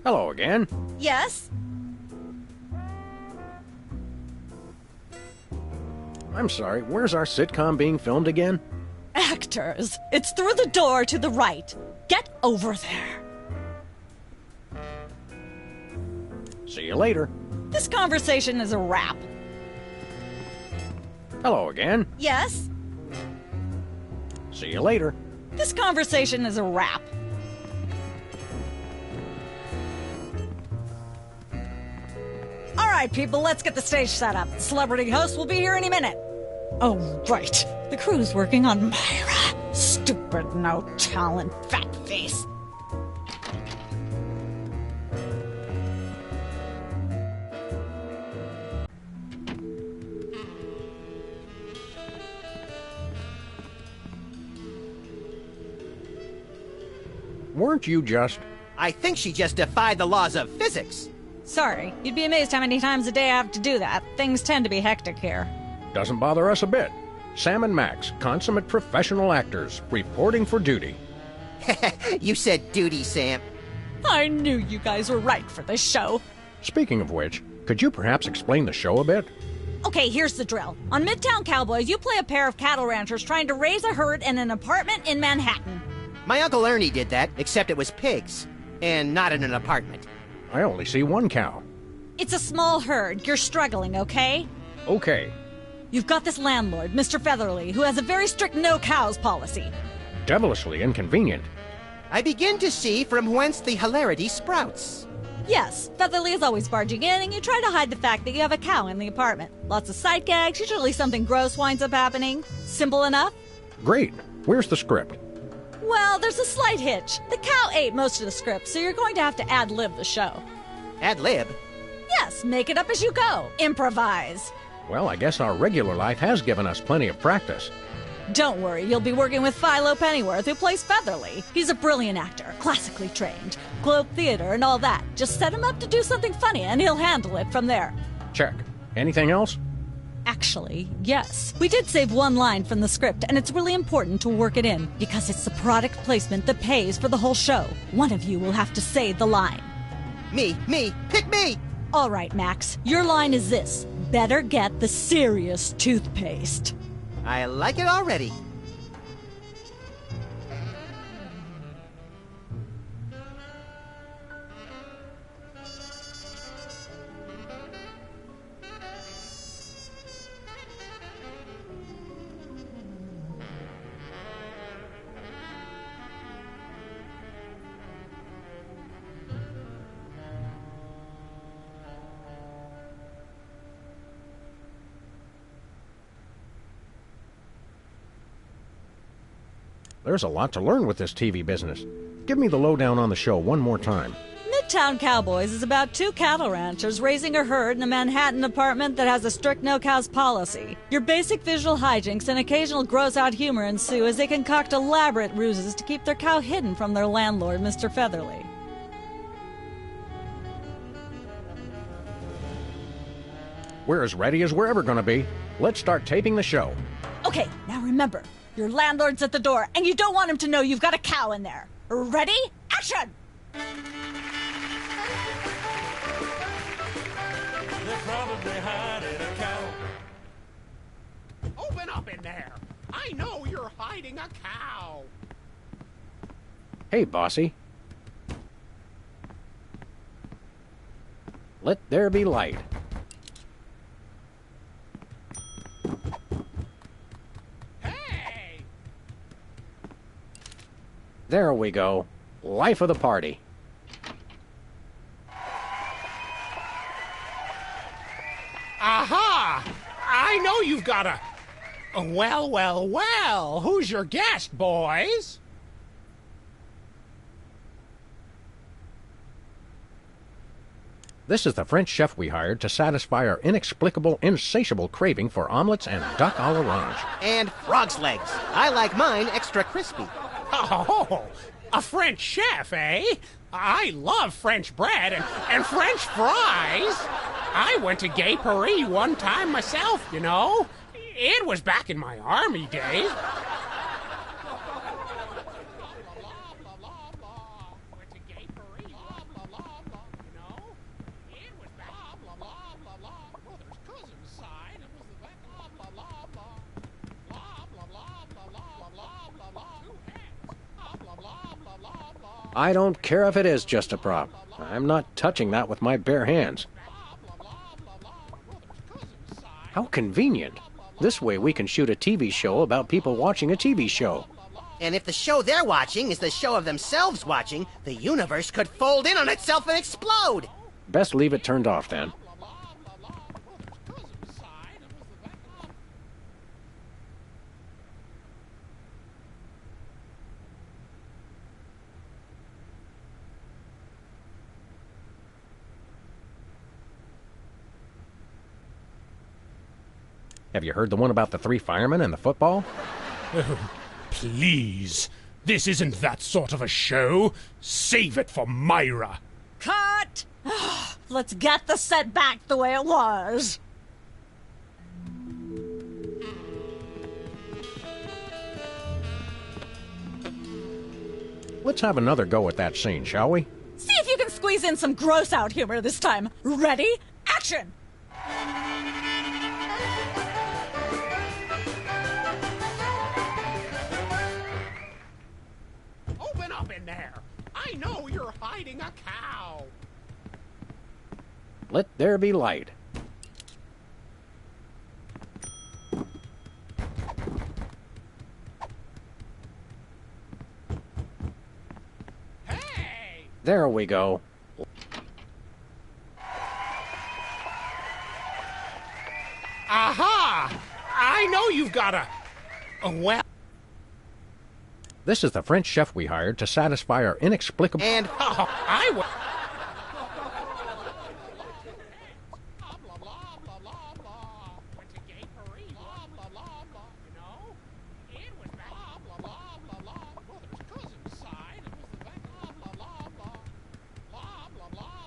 Hello again. Yes? I'm sorry, where's our sitcom being filmed again? Actors. It's through the door to the right. Get over there. See you later. This conversation is a wrap. Hello again. Yes? See you later. This conversation is a wrap. All right, people, let's get the stage set up. The celebrity host will be here any minute. Oh, right. The crew's working on Myra. Stupid, no talent, fat face. Weren't you just... I think she just defied the laws of physics. Sorry, you'd be amazed how many times a day I have to do that. Things tend to be hectic here. Doesn't bother us a bit. Sam and Max, consummate professional actors, reporting for duty. You said duty, Sam. I knew you guys were right for this show. Speaking of which, could you perhaps explain the show a bit? Okay, here's the drill. On Midtown Cowboys, you play a pair of cattle ranchers trying to raise a herd in an apartment in Manhattan. My Uncle Ernie did that, except it was pigs. And not in an apartment. I only see one cow. It's a small herd. You're struggling, okay? Okay. You've got this landlord, Mr. Featherly, who has a very strict no-cows policy. Devilishly inconvenient. I begin to see from whence the hilarity sprouts. Yes, Featherly is always barging in, and you try to hide the fact that you have a cow in the apartment. Lots of sight gags, usually something gross winds up happening. Simple enough? Great. Where's the script? Well, there's a slight hitch. The cow ate most of the script, so you're going to have to ad-lib the show. Ad-lib? Yes, make it up as you go. Improvise. Well, I guess our regular life has given us plenty of practice. Don't worry, you'll be working with Philo Pennyworth, who plays Featherly. He's a brilliant actor, classically trained, Globe Theater and all that. Just set him up to do something funny, and he'll handle it from there. Check. Anything else? Actually, yes. We did save one line from the script, and it's really important to work it in, because it's the product placement that pays for the whole show. One of you will have to say the line. Me, pick me! All right, Max. Your line is this. Better get the serious toothpaste. I like it already. There's a lot to learn with this TV business. Give me the lowdown on the show one more time. Midtown Cowboys is about two cattle ranchers raising a herd in a Manhattan apartment that has a strict no-cows policy. Your basic visual hijinks and occasional gross-out humor ensue as they concoct elaborate ruses to keep their cow hidden from their landlord, Mr. Featherly. We're as ready as we're ever going to be. Let's start taping the show. Okay, now remember, your landlord's at the door, and you don't want him to know you've got a cow in there. Ready? Action! They're probably hiding a cow. Open up in there! I know you're hiding a cow! Hey, bossy. Let there be light. Hey! There we go. Life of the party. Aha! I know you've got a... Well, who's your guest, boys? This is the French chef we hired to satisfy our inexplicable, insatiable craving for omelets and duck à l'orange. And frog's legs. I like mine extra crispy. Oh, a French chef, eh? I love French bread and French fries. I went to Gay Paris one time myself, you know. It was back in my army days. I don't care if it is just a prop. I'm not touching that with my bare hands. How convenient. This way we can shoot a TV show about people watching a TV show. And if the show they're watching is the show of themselves watching, the universe could fold in on itself and explode. Best leave it turned off then. Have you heard the one about the 3 firemen and the football? Please. This isn't that sort of a show. Save it for Myra. Cut! Let's get the set back the way it was. Let's have another go at that scene, shall we? See if you can squeeze in some gross out humor this time. Ready? Action! Open up in there. I know you're hiding a cow. Let there be light. Hey! There we go. Aha! I know you've got a well. This is the French chef we hired to satisfy our inexplicable... And I will.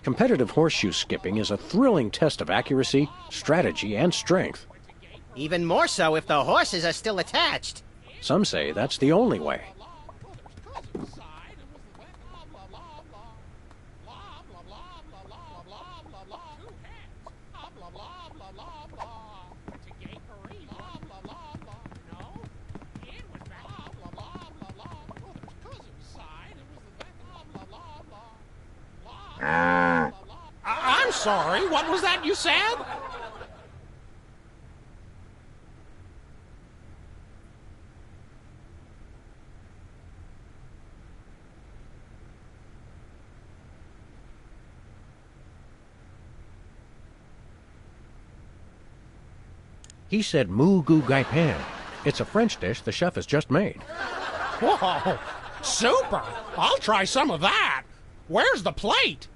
Competitive horseshoe skipping is a thrilling test of accuracy, strategy, and strength. even more so if the horses are still attached. Some say that's the only way. I'm sorry, what was that you said? He said moo goo gai pan. It's a French dish the chef has just made. Whoa, super! I'll try some of that. Where's the plate?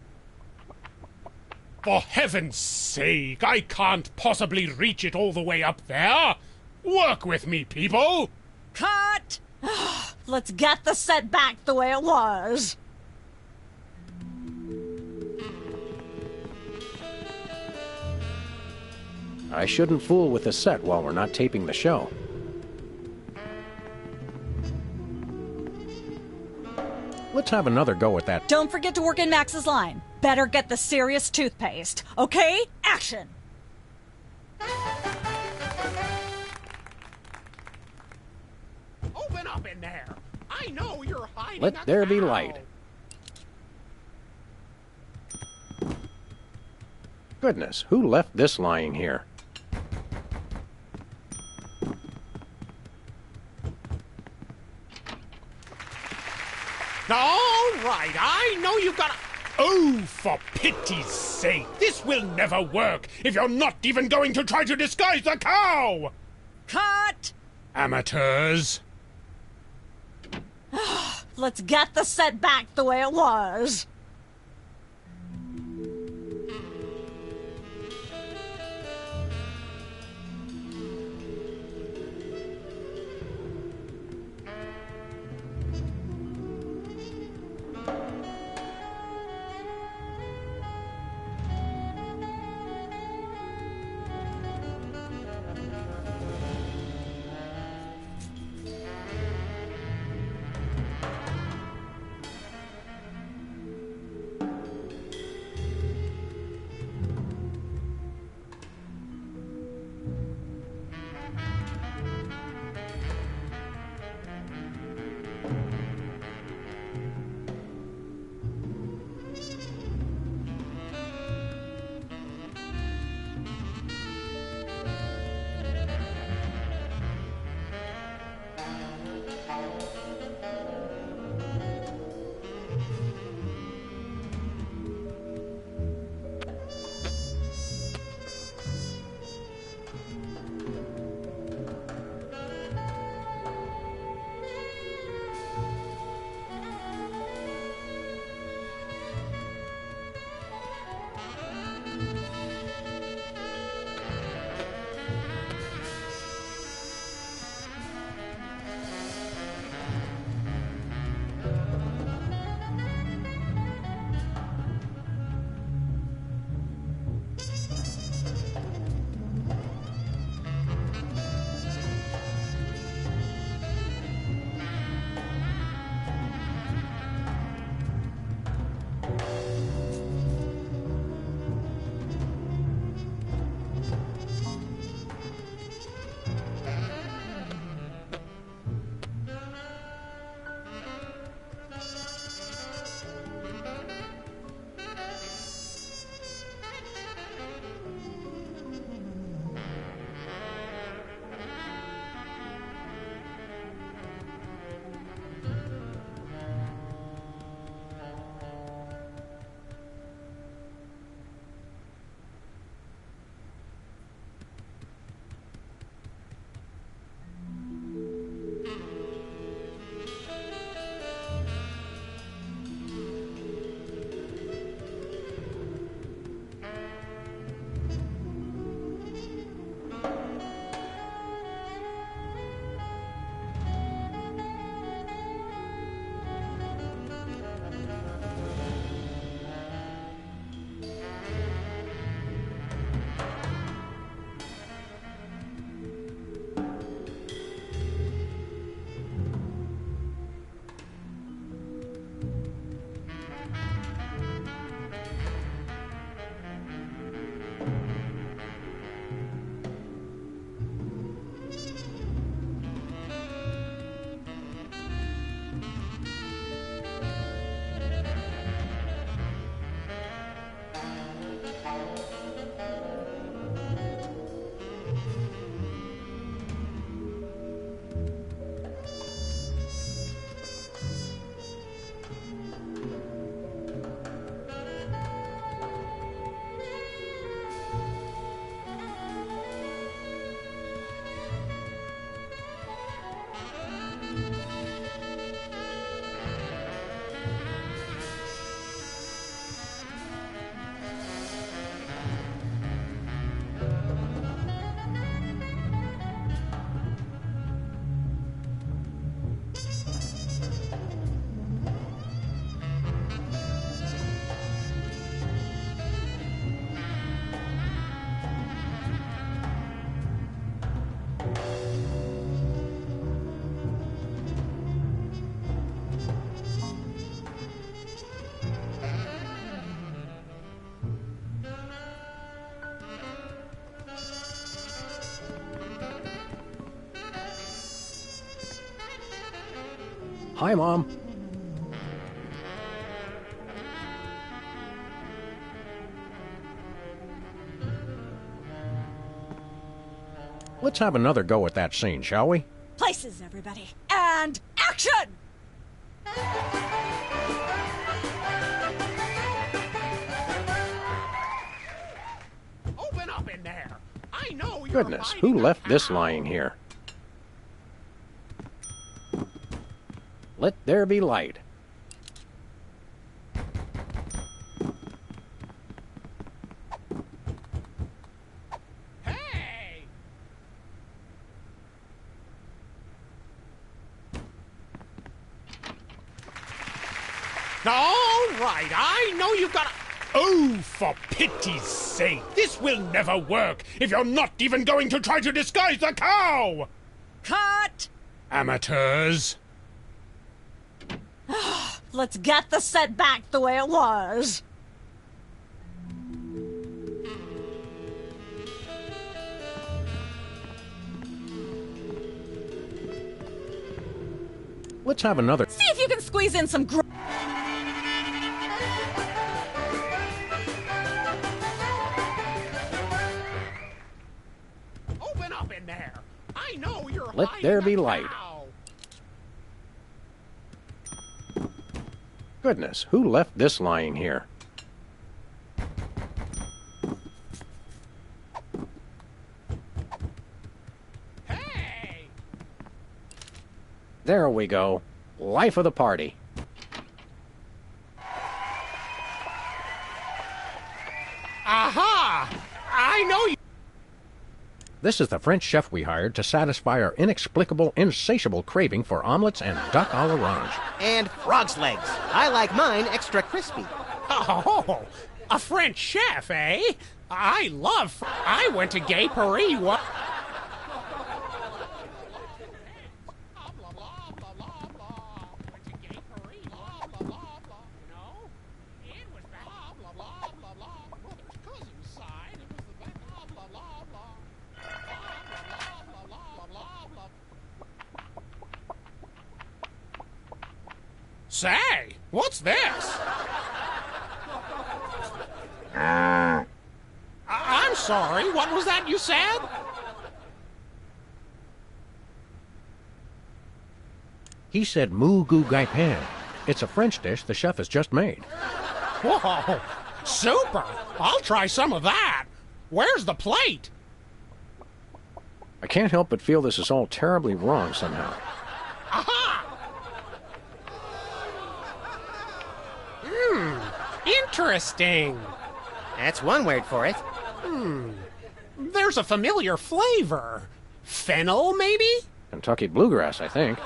For heaven's sake, I can't possibly reach it all the way up there. Work with me, people. Cut! Let's get the set back the way it was. I shouldn't fool with the set while we're not taping the show. Let's have another go at that. Don't forget to work in Max's line. Better get the serious toothpaste. Okay? Action! Open up in there. I know you're hiding. Let there be light. Goodness, who left this lying here? All right, I know you've got a... Oh, for pity's sake, this will never work if you're not even going to try to disguise the cow! Cut! Amateurs. Let's get the set back the way it was. Hi, Mom. Let's have another go at that scene, shall we? Places, everybody. And action! Open up in there. I know you're Goodness, hiding who a left this cow. lying here? Let there be light. Hey! All right, I know you've got a... Oh, for pity's sake, this will never work if you're not even going to try to disguise the cow! Cut! Amateurs. Let's get the set back the way it was. Let's have another. See if you can squeeze in some Open up in there. I know you're Let hiding there be a light. cow. Goodness, who left this lying here? Hey! There we go. Life of the party. Aha! I know you... This is the French chef we hired to satisfy our inexplicable, insatiable craving for omelets and duck à l'orange. And frog's legs. I like mine extra crispy. Oh, a French chef, eh? I love... I went to Gay Paris one... Say, what's this? I'm sorry, what was that you said? He said moo goo gai pan. It's a French dish the chef has just made. Whoa, super! I'll try some of that. Where's the plate? I can't help but feel this is all terribly wrong somehow. Aha! Interesting. That's one word for it. There's a familiar flavor. Fennel, maybe? Kentucky bluegrass, I think.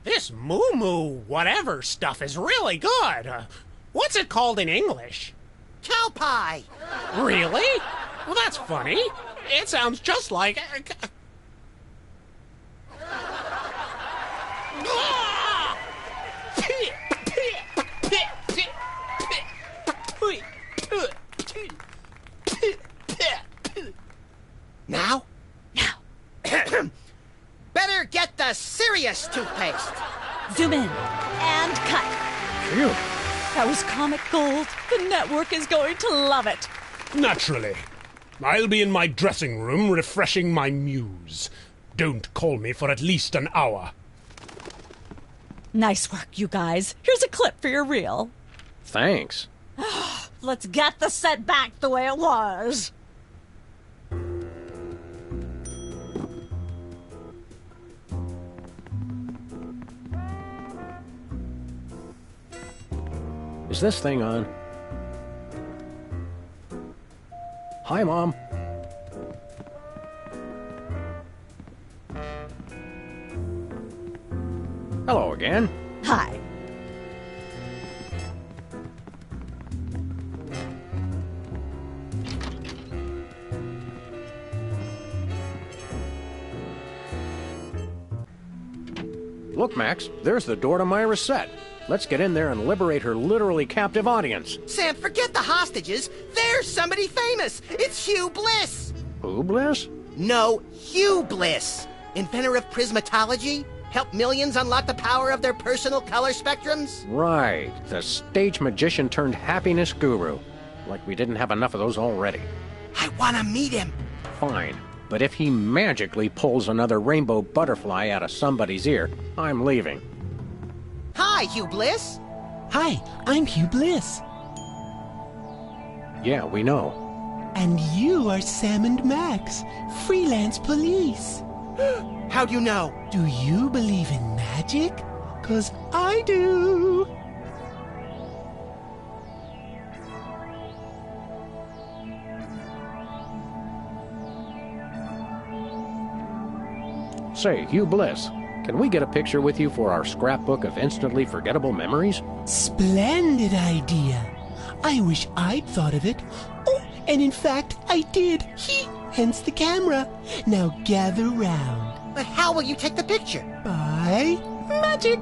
This moo whatever stuff is really good. What's it called in English? Cow pie. Really? Well, that's funny. It sounds just like... Now? Now. Better get the serious toothpaste. Zoom in and cut. Phew. That was comic gold. The network is going to love it. Naturally. I'll be in my dressing room refreshing my muse. Don't call me for at least an hour. Nice work, you guys. Here's a clip for your reel. Thanks. Let's get the set back the way it was. Is this thing on? Hi, Mom. Hello again. Hi. Look, Max, there's the door to Myra's set. Let's get in there and liberate her literally captive audience. Sam, forget the hostages. There's somebody famous. It's Hugh Bliss. Who, Bliss? No, Hugh Bliss. Inventor of prismatology? Help millions unlock the power of their personal color spectrums? Right, the stage magician turned happiness guru. Like we didn't have enough of those already. I want to meet him. Fine, but if he magically pulls another rainbow butterfly out of somebody's ear, I'm leaving. Hi, Hugh Bliss. Hi, I'm Hugh Bliss. Yeah, we know. And you are Sam and Max, freelance police. How'd you know? Do you believe in magic? 'Cause I do. Say, Hugh Bliss, can we get a picture with you for our scrapbook of instantly forgettable memories? Splendid idea. I wish I'd thought of it. Oh, and in fact, I did. Hence the camera. Now gather round. But how will you take the picture? By magic.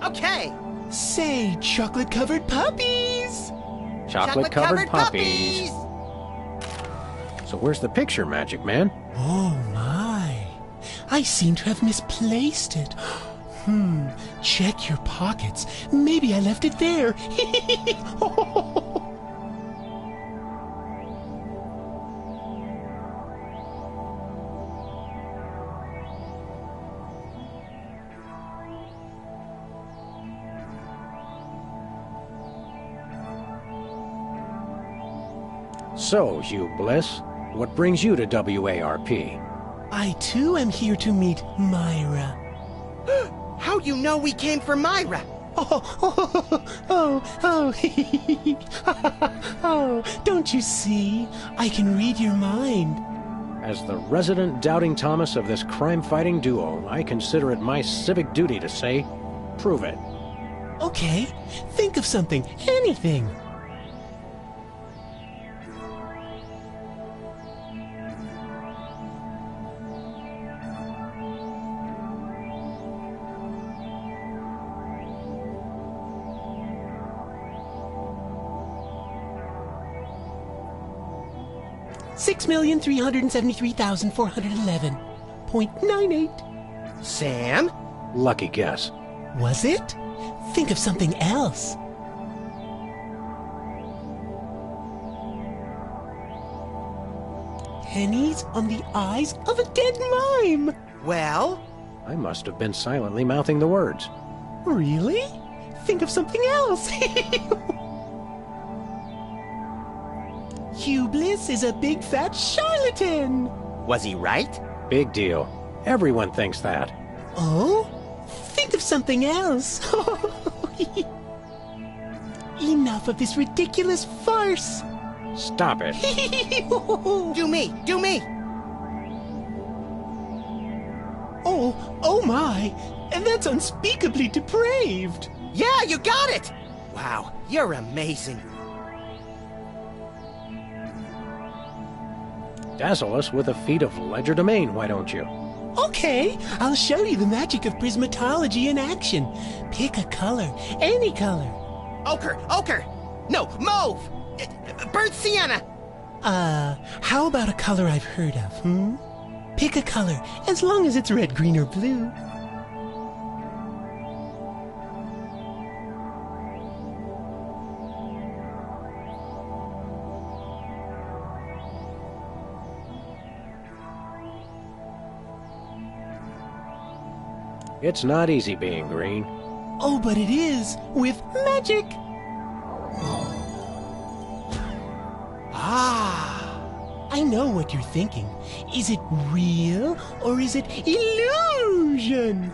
Okay. Say, chocolate-covered puppies. Chocolate-covered puppies. So where's the picture, Magic Man? Oh, my. I seem to have misplaced it. Check your pockets. Maybe I left it there. So, Hugh Bliss, what brings you to WARP? I too am here to meet Myra. How'd you know we came for Myra? Oh, don't you see? I can read your mind. As the resident doubting Thomas of this crime-fighting duo, I consider it my civic duty to say, prove it. Okay, think of something, anything. $6,373,411.98. Sam? Lucky guess. Was it? Think of something else. Pennies on the eyes of a dead mime. Well? I must have been silently mouthing the words. Really? Think of something else. Hugh Bliss is a big fat charlatan. Was he right? Big deal. Everyone thinks that. Oh? Think of something else. Enough of this ridiculous farce. Stop it. Do me! Do me! Oh my! That's unspeakably depraved. Yeah, you got it! Wow, you're amazing. Dazzle us with a feat of legerdemain, why don't you? Okay, I'll show you the magic of prismatology in action. Pick a color, any color. Ochre! Ochre! No, mauve! Burnt sienna! How about a color I've heard of, Pick a color, as long as it's red, green, or blue. It's not easy being green. Oh, but it is, with magic! I know what you're thinking. Is it real, or is it illusion?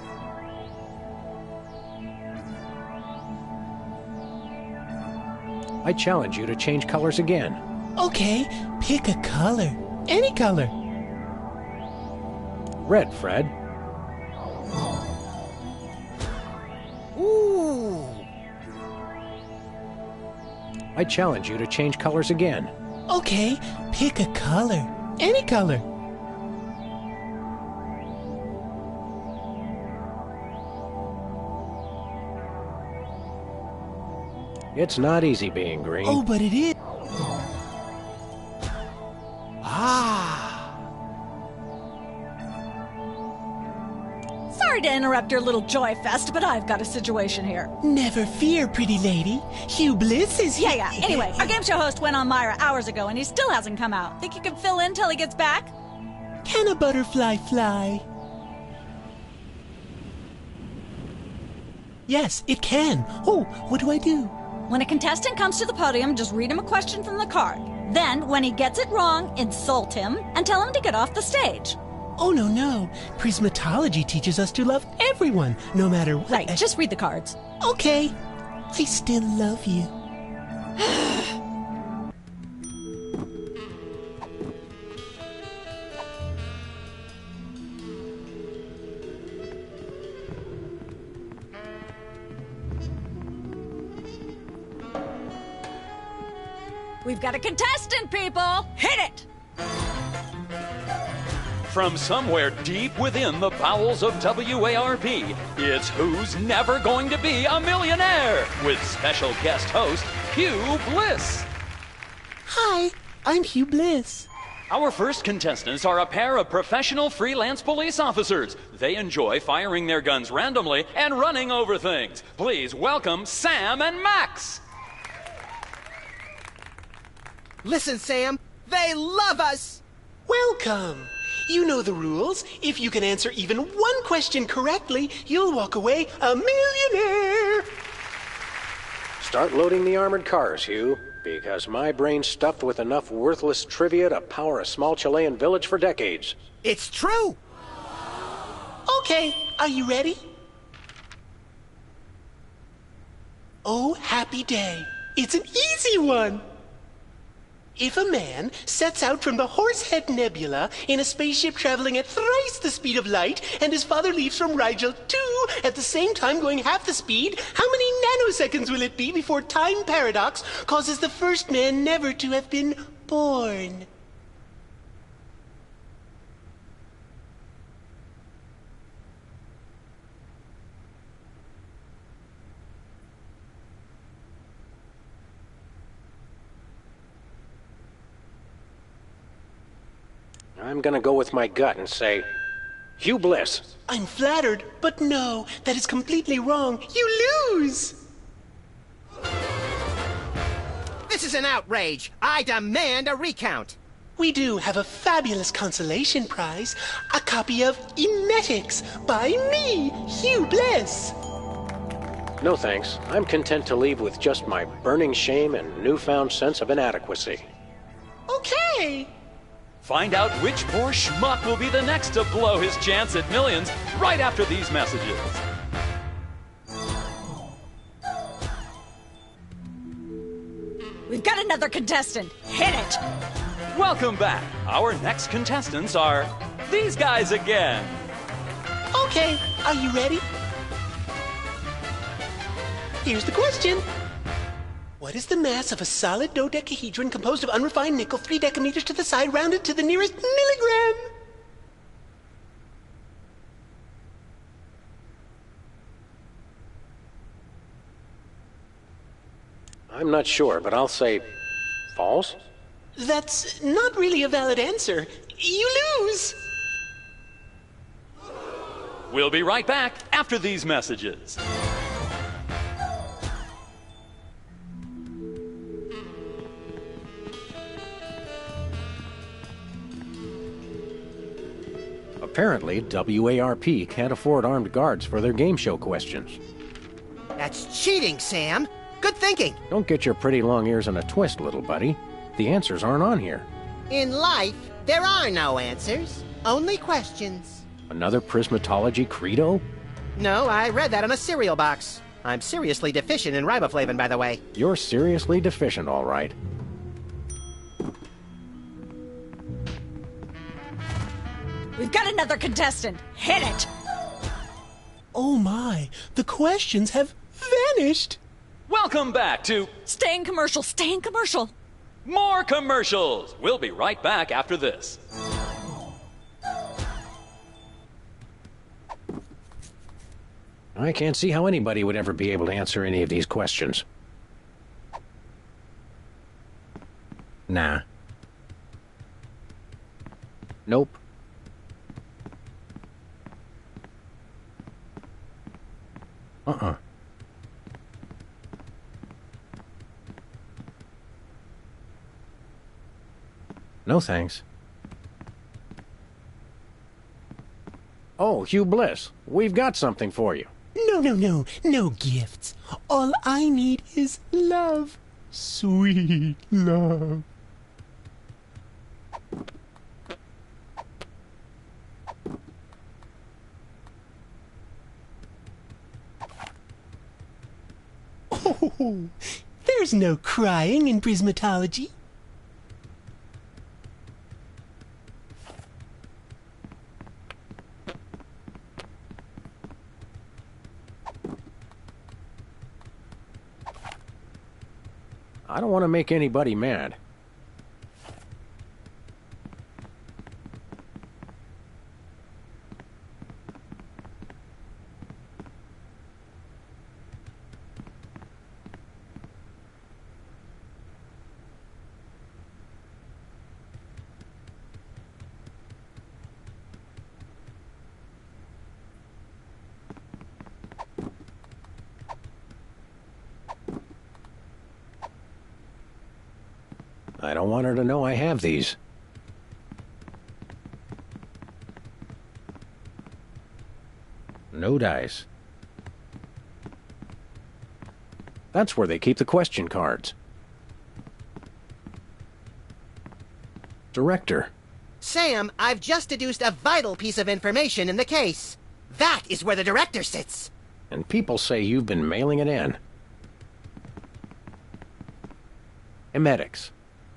I challenge you to change colors again. Okay, pick a color. Any color. Red, Fred. Ooh! I challenge you to change colors again. Okay, pick a color. Any color. It's not easy being green. Oh, but it is. Sorry to interrupt your little joy fest, but I've got a situation here. Never fear, pretty lady. Hugh Bliss is here. Yeah. Anyway, our game show host went on Myra hours ago, and he still hasn't come out. Think you can fill in till he gets back? Can a butterfly fly? Yes, it can. Oh, what do I do? When a contestant comes to the podium, just read him a question from the card. Then, when he gets it wrong, insult him and tell him to get off the stage. Oh, no. Prismatology teaches us to love everyone, no matter what. Right, just read the cards. Okay. I still love you. We've got a contestant, people! Hit it! From somewhere deep within the bowels of WARP, it's Who's Never Going to Be a Millionaire? With special guest host, Hugh Bliss. Hi, I'm Hugh Bliss. Our first contestants are a pair of professional freelance police officers. They enjoy firing their guns randomly and running over things. Please welcome Sam and Max. Listen, Sam, they love us! Welcome. You know the rules. If you can answer even one question correctly, you'll walk away a millionaire. Start loading the armored cars, Hugh, because my brain's stuffed with enough worthless trivia to power a small Chilean village for decades. It's true! Okay, are you ready? Oh, happy day. It's an easy one. If a man sets out from the Horsehead Nebula in a spaceship traveling at thrice the speed of light, and his father leaves from Rigel too at the same time going half the speed, how many nanoseconds will it be before time paradox causes the first man never to have been born? I'm gonna go with my gut and say, Hugh Bliss. I'm flattered, but no, that is completely wrong. You lose! This is an outrage! I demand a recount! We do have a fabulous consolation prize, a copy of Emetics by me, Hugh Bliss. No thanks. I'm content to leave with just my burning shame and newfound sense of inadequacy. Okay. Find out which poor schmuck will be the next to blow his chance at millions right after these messages. We've got another contestant. Hit it! Welcome back. Our next contestants are these guys again. Okay, are you ready? Here's the question. What is the mass of a solid dodecahedron composed of unrefined nickel 3 decameters to the side, rounded to the nearest milligram? I'm not sure, but I'll say false? That's not really a valid answer. You lose! We'll be right back after these messages. Apparently, WARP can't afford armed guards for their game show questions. That's cheating, Sam! Good thinking! Don't get your pretty long ears in a twist, little buddy. The answers aren't on here. In life, there are no answers, only questions. Another prismatology credo? No, I read that on a cereal box. I'm seriously deficient in riboflavin, by the way. You're seriously deficient, all right. We've got another contestant. Hit it! Oh my, the questions have vanished! Welcome back to Stay in commercial, stay in commercial. more commercials. We'll be right back after this. I can't see how anybody would ever be able to answer any of these questions. Nah. Nope. Uh-uh. No thanks. Oh, Hugh Bliss, we've got something for you. No gifts. All I need is love. Sweet love. Oh, there's no crying in prismatology. I don't want to make anybody mad. I don't want her to know I have these. No dice. That's where they keep the question cards. Director. Sam, I've just deduced a vital piece of information in the case. That is where the director sits. And people say you've been mailing it in. Emetics.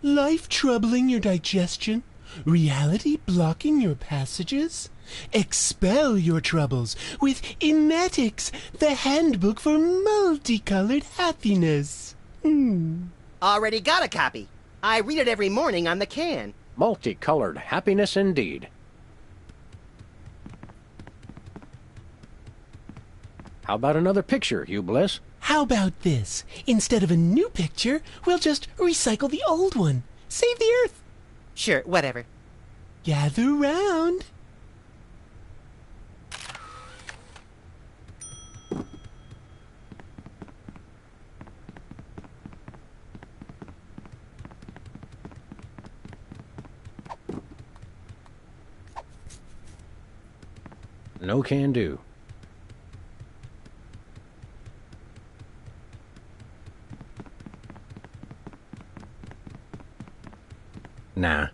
Life troubling your digestion? Reality blocking your passages? Expel your troubles with Emetics, the handbook for multicolored happiness. Already got a copy. I read it every morning on the can. Multicolored happiness indeed. How about another picture, Hugh Bliss? How about this? Instead of a new picture, we'll just recycle the old one. Save the Earth. Sure, whatever. Gather round. No can do. Nah.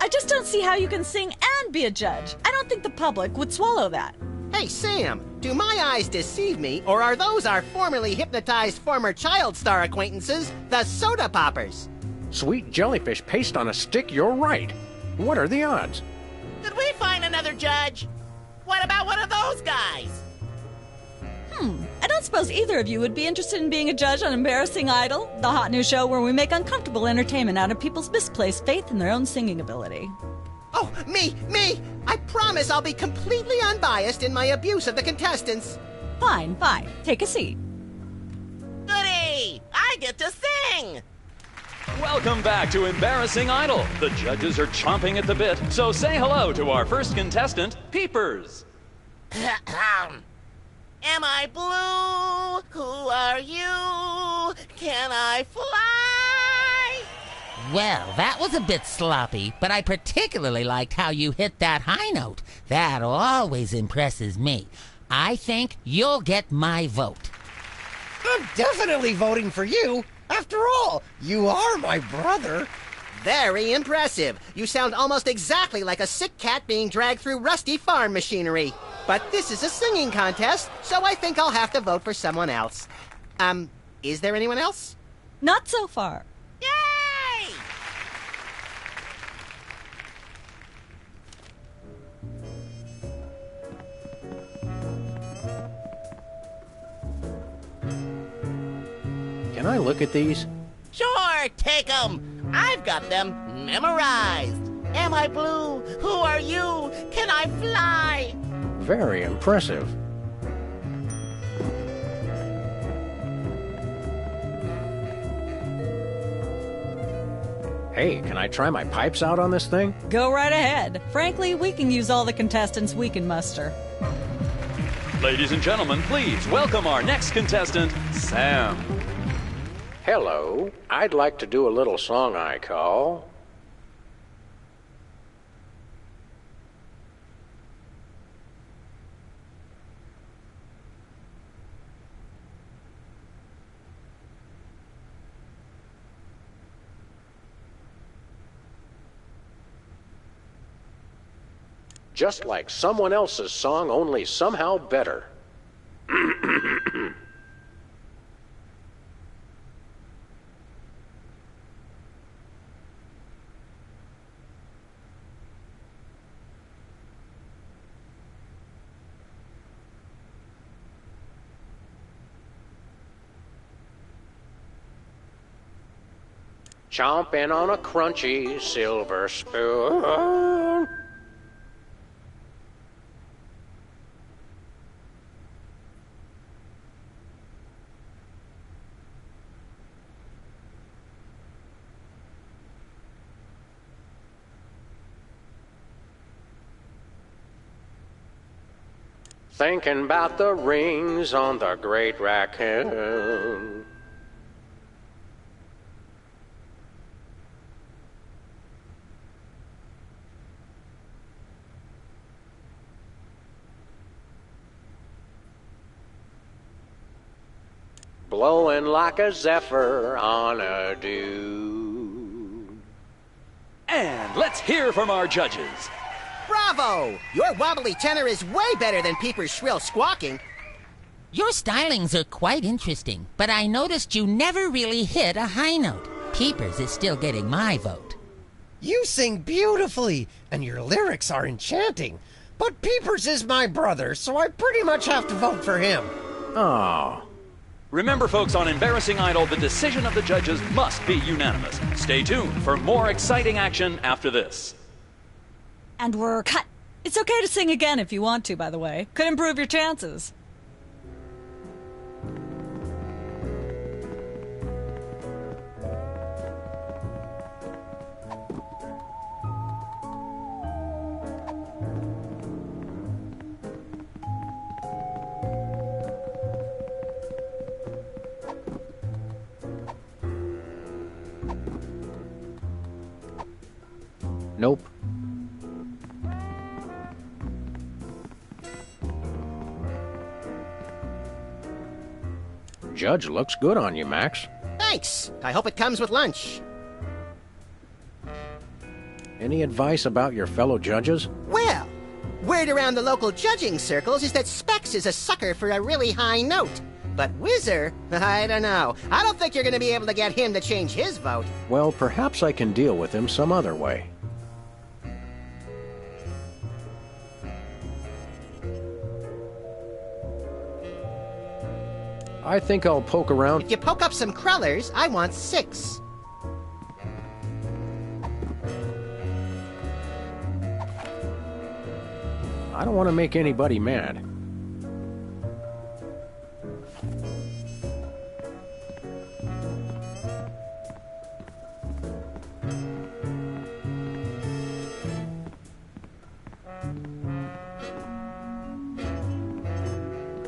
I just don't see how you can sing and be a judge. I don't think the public would swallow that. Hey, Sam, do my eyes deceive me, or are those our formerly hypnotized former child star acquaintances, the Soda Poppers? Sweet jellyfish paste on a stick, you're right. What are the odds? Did we find another judge? What about one of those guys? I don't suppose either of you would be interested in being a judge on Embarrassing Idol, the hot new show where we make uncomfortable entertainment out of people's misplaced faith in their own singing ability. Oh, me! I promise I'll be completely unbiased in my abuse of the contestants. Fine. Take a seat. Goody! I get to sing! Welcome back to Embarrassing Idol. The judges are chomping at the bit, so say hello to our first contestant, Peepers. Am I blue? Who are you? Can I fly? Well, that was a bit sloppy, but I particularly liked how you hit that high note. That always impresses me. I think you'll get my vote. I'm definitely voting for you. After all, you are my brother. Very impressive. You sound almost exactly like a sick cat being dragged through rusty farm machinery. But this is a singing contest, so I think I'll have to vote for someone else. Is there anyone else? Not so far. Yay! Can I look at these? Sure, take 'em. I've got them Memorized. Am I blue? Who are you? Can I fly? Very impressive. Hey, can I try my pipes out on this thing? Go right ahead. Frankly, we can use all the contestants we can muster. Ladies and gentlemen, please welcome our next contestant, Sam. Hello. I'd like to do a little song I call... Just like someone else's song, only somehow better. Chomping on a crunchy silver spoon. Thinking about the rings on the great raccoon. Blowing like a zephyr on a dune. And let's hear from our judges. Bravo! Your wobbly tenor is way better than Peeper's shrill squawking. Your stylings are quite interesting, but I noticed you never really hit a high note. Peepers is still getting my vote. You sing beautifully, and your lyrics are enchanting. But Peepers is my brother, so I pretty much have to vote for him. Oh. Remember, folks, on Embarrassing Idol, the decision of the judges must be unanimous. Stay tuned for more exciting action after this. And we're cut. It's okay to sing again if you want to, by the way. Could improve your chances. Nope. Judge looks good on you, Max. Thanks. I hope it comes with lunch. Any advice about your fellow judges? Well, word around the local judging circles is that Specs is a sucker for a really high note. But Whizzer, I don't know. I don't think you're going to be able to get him to change his vote. Well, perhaps I can deal with him some other way. I think I'll poke around. If you poke up some crullers, I want 6. I don't want to make anybody mad.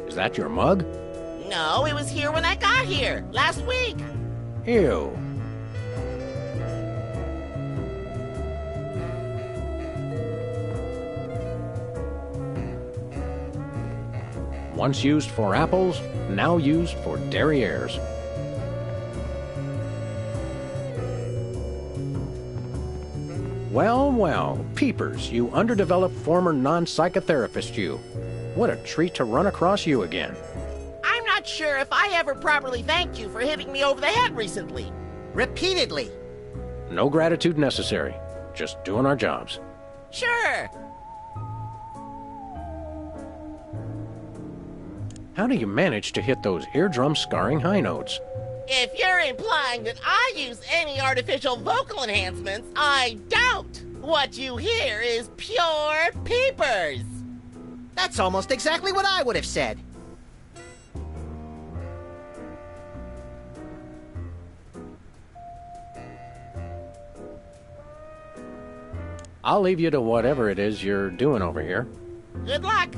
Is that your mug? No, it was here when I got here, last week. Ew. Once used for apples, now used for derrieres. Well, well, Peepers, you underdeveloped former non-psychotherapist you. What a treat to run across you again. I'm not sure if I ever properly thanked you for hitting me over the head recently. Repeatedly. No gratitude necessary. Just doing our jobs. Sure. How do you manage to hit those eardrum-scarring high notes? If you're implying that I use any artificial vocal enhancements, I don't. What you hear is pure peepers. That's almost exactly what I would have said. I'll leave you to whatever it is you're doing over here. Good luck.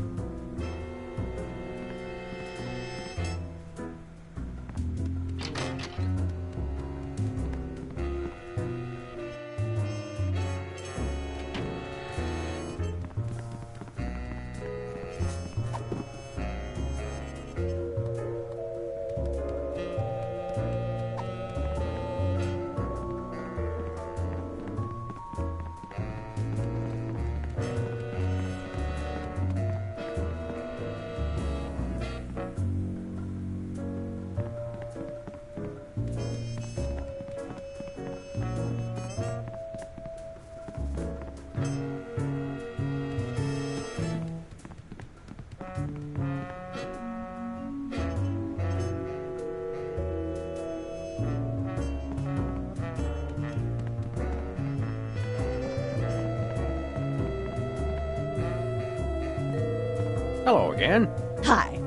Hello again. Hi.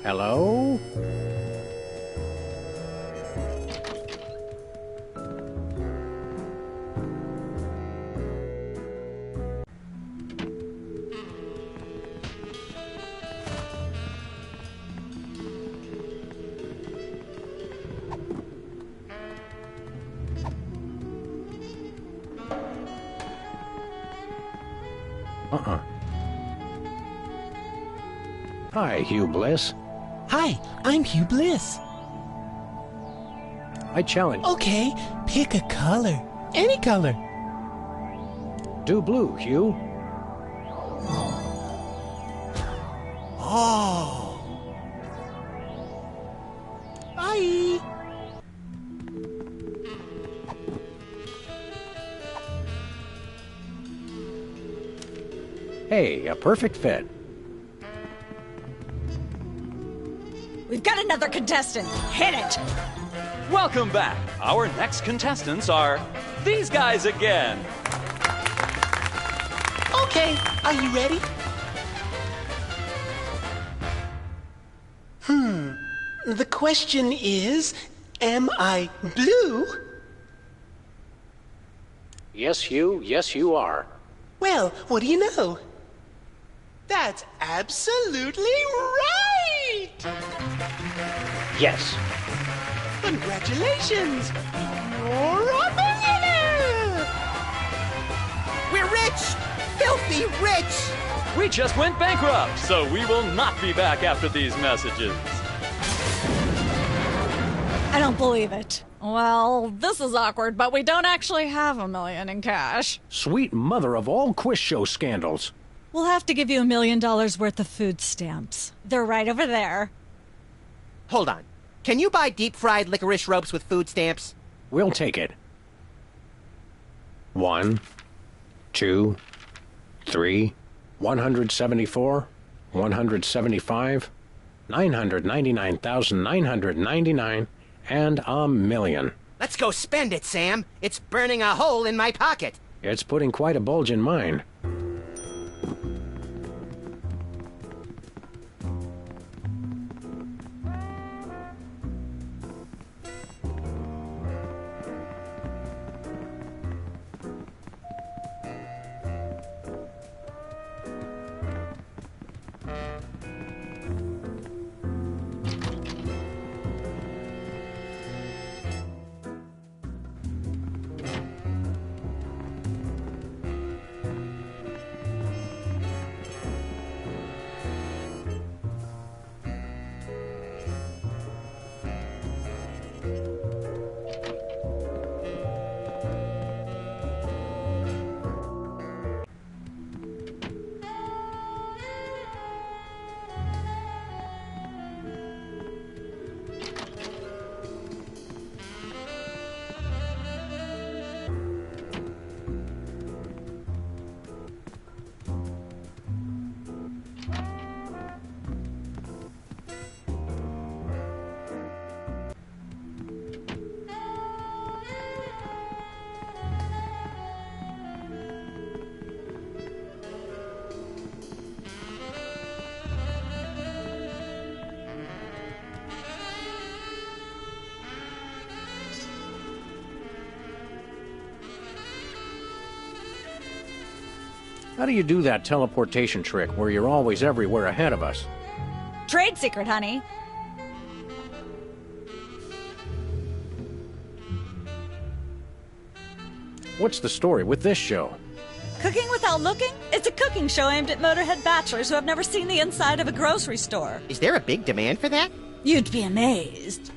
Hello? Hi, Hugh Bliss. Hi, I'm Hugh Bliss. I challenge. Okay, pick a color. Any color. Do blue, Hugh. Oh. Bye. Hey, a perfect fit. We've got another contestant. Hit it! Welcome back. Our next contestants are these guys again. Okay, are you ready? The question is, am I blue? Yes, Hugh. Yes, you are. Well, what do you know? That's absolutely right! Yes. Congratulations! You're a millionaire! We're rich! Filthy rich! We just went bankrupt, so we will not be back after these messages. I don't believe it. Well, this is awkward, but we don't actually have $1 million in cash. Sweet mother of all quiz show scandals. We'll have to give you $1 million worth of food stamps. They're right over there. Hold on. Can you buy deep-fried licorice ropes with food stamps? We'll take it. 1, 2, 3, 174, 175, 999,999, and $1 million. Let's go spend it, Sam. It's burning a hole in my pocket. It's putting quite a bulge in mine. How do you do that teleportation trick where you're always everywhere ahead of us? Trade secret, honey. What's the story with this show? Cooking Without Looking? It's a cooking show aimed at motorhead bachelors who have never seen the inside of a grocery store. Is there a big demand for that? You'd be amazed.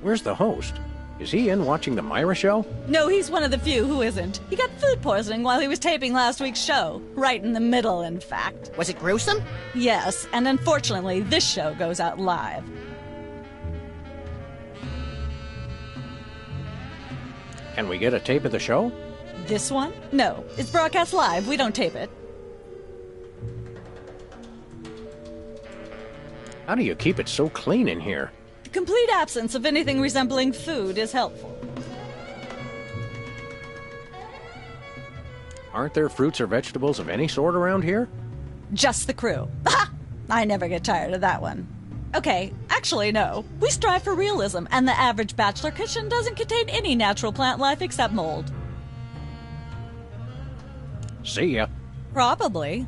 Where's the host? Is he in watching the Myra show? No, he's one of the few who isn't. He got food poisoning while he was taping last week's show. Right in the middle, in fact. Was it gruesome? Yes, and unfortunately, this show goes out live. Can we get a tape of the show? This one? No, it's broadcast live. We don't tape it. How do you keep it so clean in here? The complete absence of anything resembling food is helpful. Aren't there fruits or vegetables of any sort around here? Just the crew. Ha! I never get tired of that one. Okay, actually, no. We strive for realism, and the average bachelor kitchen doesn't contain any natural plant life except mold. See ya. Probably.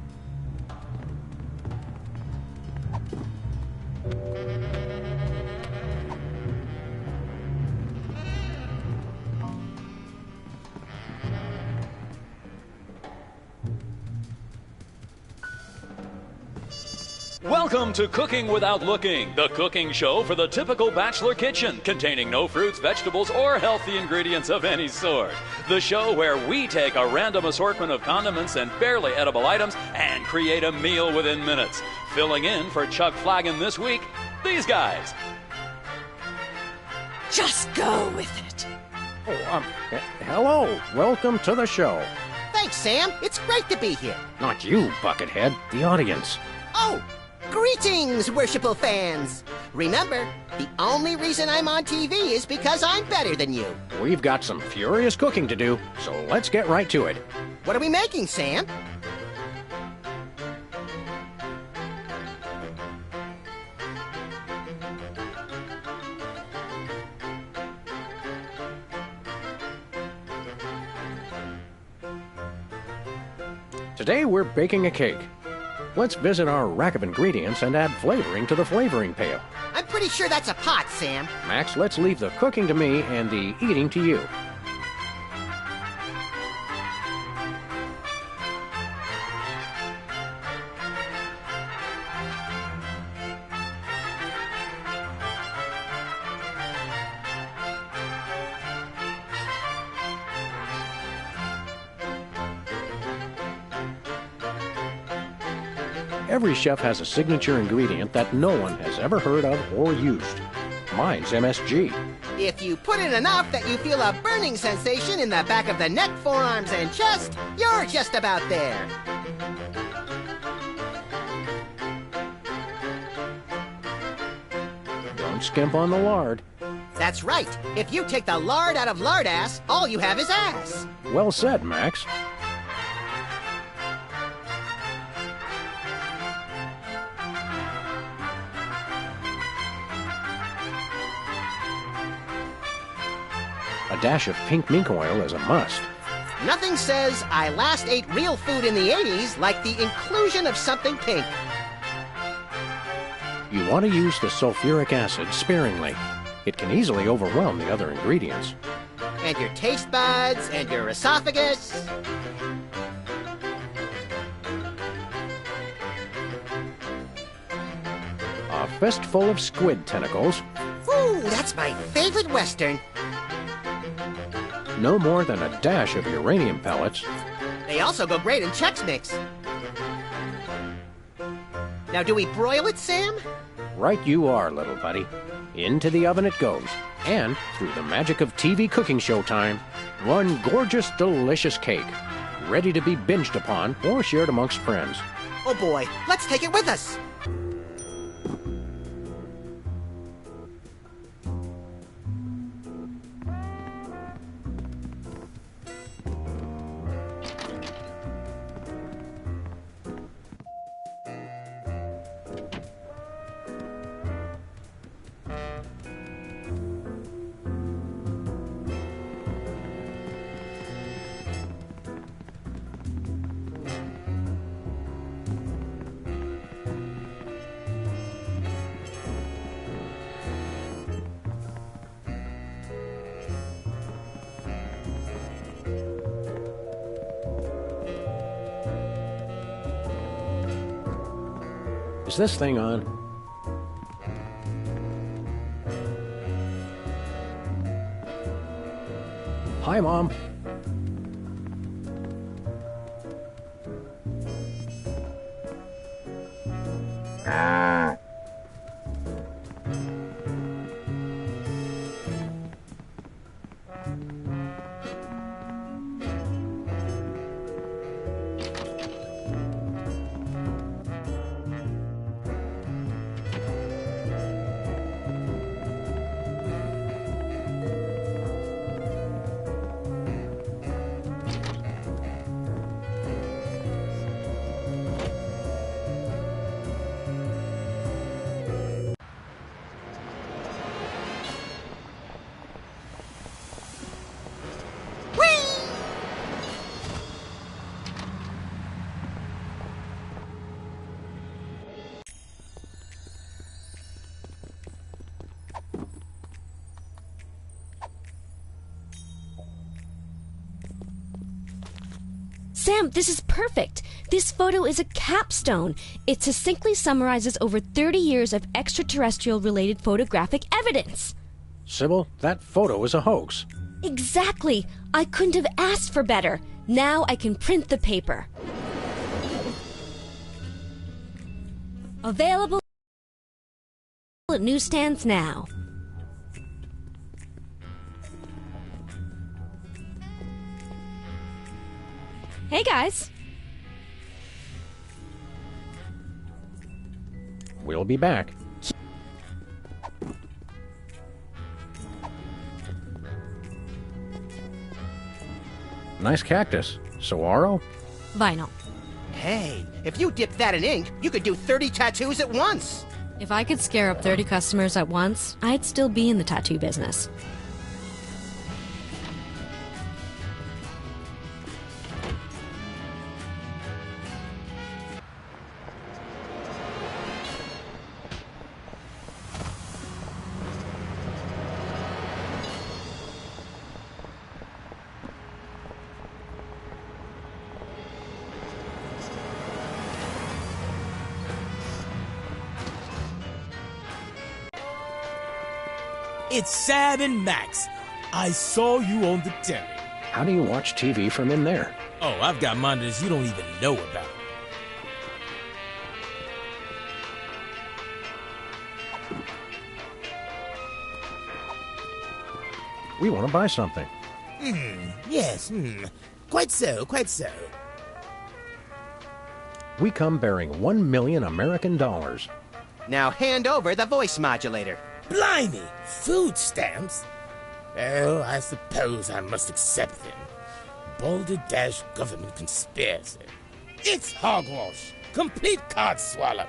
Welcome to Cooking Without Looking, the cooking show for the typical bachelor kitchen, containing no fruits, vegetables, or healthy ingredients of any sort. The show where we take a random assortment of condiments and barely edible items and create a meal within minutes. Filling in for Chuck Flagon this week, these guys. Just go with it. Oh, hello. Welcome to the show. Thanks, Sam. It's great to be here. Not you, Buckethead. The audience. Oh! Greetings, worshipful fans! Remember, the only reason I'm on TV is because I'm better than you. We've got some furious cooking to do, so let's get right to it. What are we making, Sam? Today we're baking a cake. Let's visit our rack of ingredients and add flavoring to the flavoring pail. I'm pretty sure that's a pot, Sam. Max, let's leave the cooking to me and the eating to you. Every chef has a signature ingredient that no one has ever heard of or used. Mine's MSG. If you put in enough that you feel a burning sensation in the back of the neck, forearms, and chest, you're just about there. Don't skimp on the lard. That's right. If you take the lard out of lard ass, all you have is ass. Well said, Max. A dash of pink mink oil is a must. Nothing says I last ate real food in the 80s like the inclusion of something pink. You want to use the sulfuric acid sparingly. It can easily overwhelm the other ingredients. And your taste buds and your esophagus. A fistful of squid tentacles. Ooh, that's my favorite Western. No more than a dash of uranium pellets. They also go great in Chex Mix. Now, do we broil it, Sam? Right you are, little buddy. Into the oven it goes. And, through the magic of TV cooking show time, one gorgeous, delicious cake. Ready to be binged upon or shared amongst friends. Oh boy, let's take it with us. Is this thing on? Hi, Mom. Sam, this is perfect. This photo is a capstone. It succinctly summarizes over 30 years of extraterrestrial-related photographic evidence. Sybil, that photo is a hoax. Exactly. I couldn't have asked for better. Now I can print the paper. Available at newsstands now. Hey, guys. We'll be back. Nice cactus. Saguaro? Vinyl. Hey, if you dip that in ink, you could do 30 tattoos at once. If I could scare up 30 customers at once, I'd still be in the tattoo business. It's Sam and Max. I saw you on the telly. How do you watch TV from in there? Oh, I've got monitors you don't even know about. We want to buy something. Yes, Quite so, quite so. We come bearing 1 million American dollars. Now hand over the voice modulator. Blimey! Food stamps? Well, I suppose I must accept them. Balderdash government conspiracy. It's hogwash. Complete card swallow.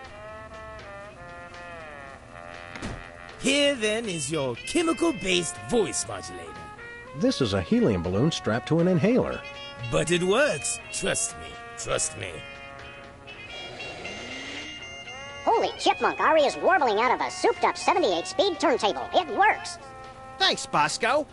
Here, then, is your chemical-based voice modulator. This is a helium balloon strapped to an inhaler. But it works. Trust me. Trust me. Holy chipmunk, Ari is warbling out of a souped-up 78-speed turntable. It works. Thanks, Bosco.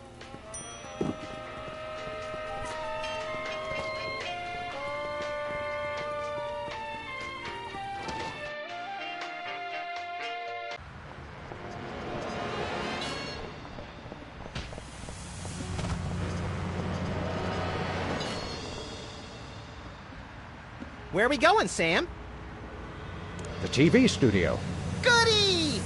Where are we going, Sam? The TV studio. Goody!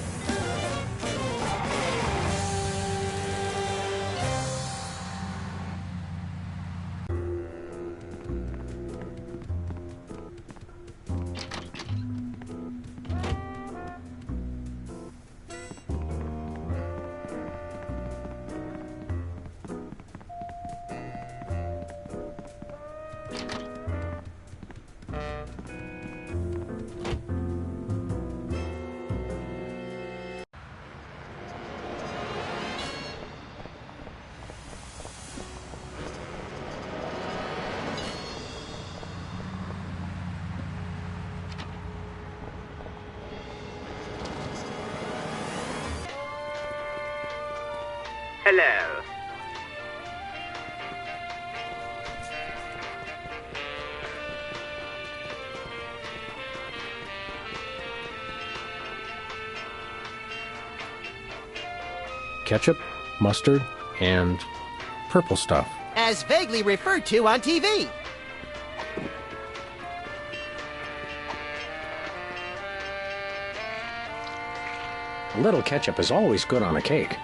Hello. ketchup, mustard, and purple stuff. As vaguely referred to on TV. A little ketchup is always good on a cake.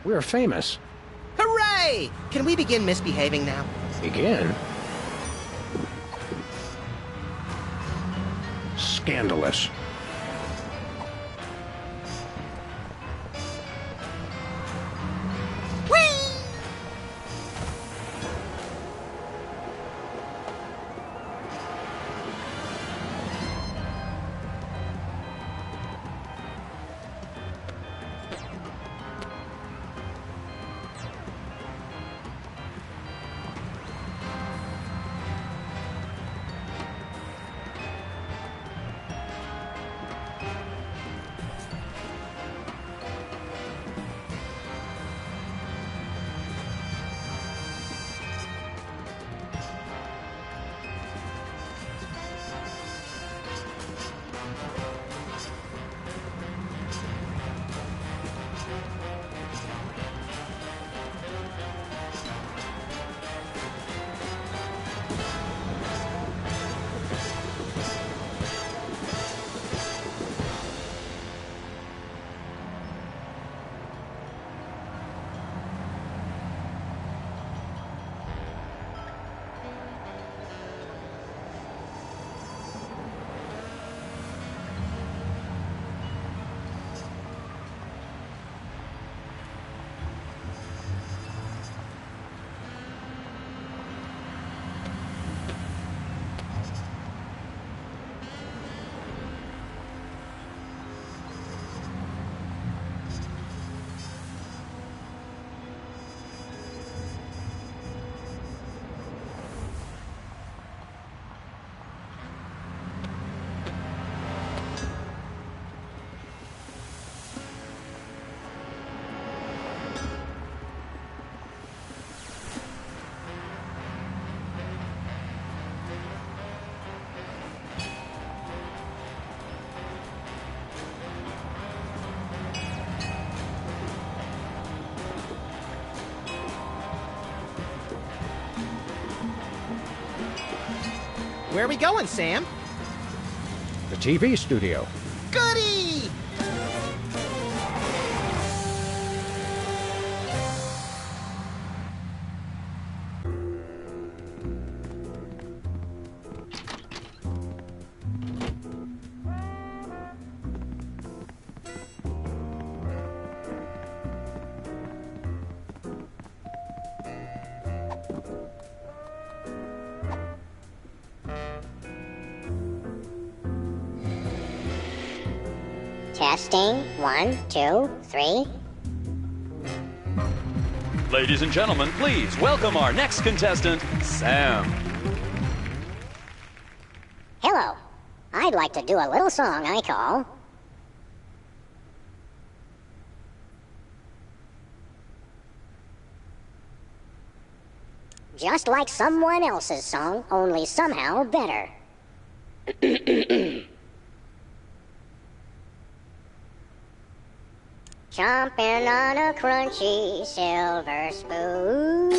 We're famous. Hooray! Can we begin misbehaving now? Begin? Scandalous. Where are we going, Sam? The TV studio. Goody! Testing. 1, 2, 3. Ladies and gentlemen, please welcome our next contestant, Sam. Hello. I'd like to do a little song I call Just Like Someone Else's Song, only somehow better. Chomping on a crunchy silver spoon.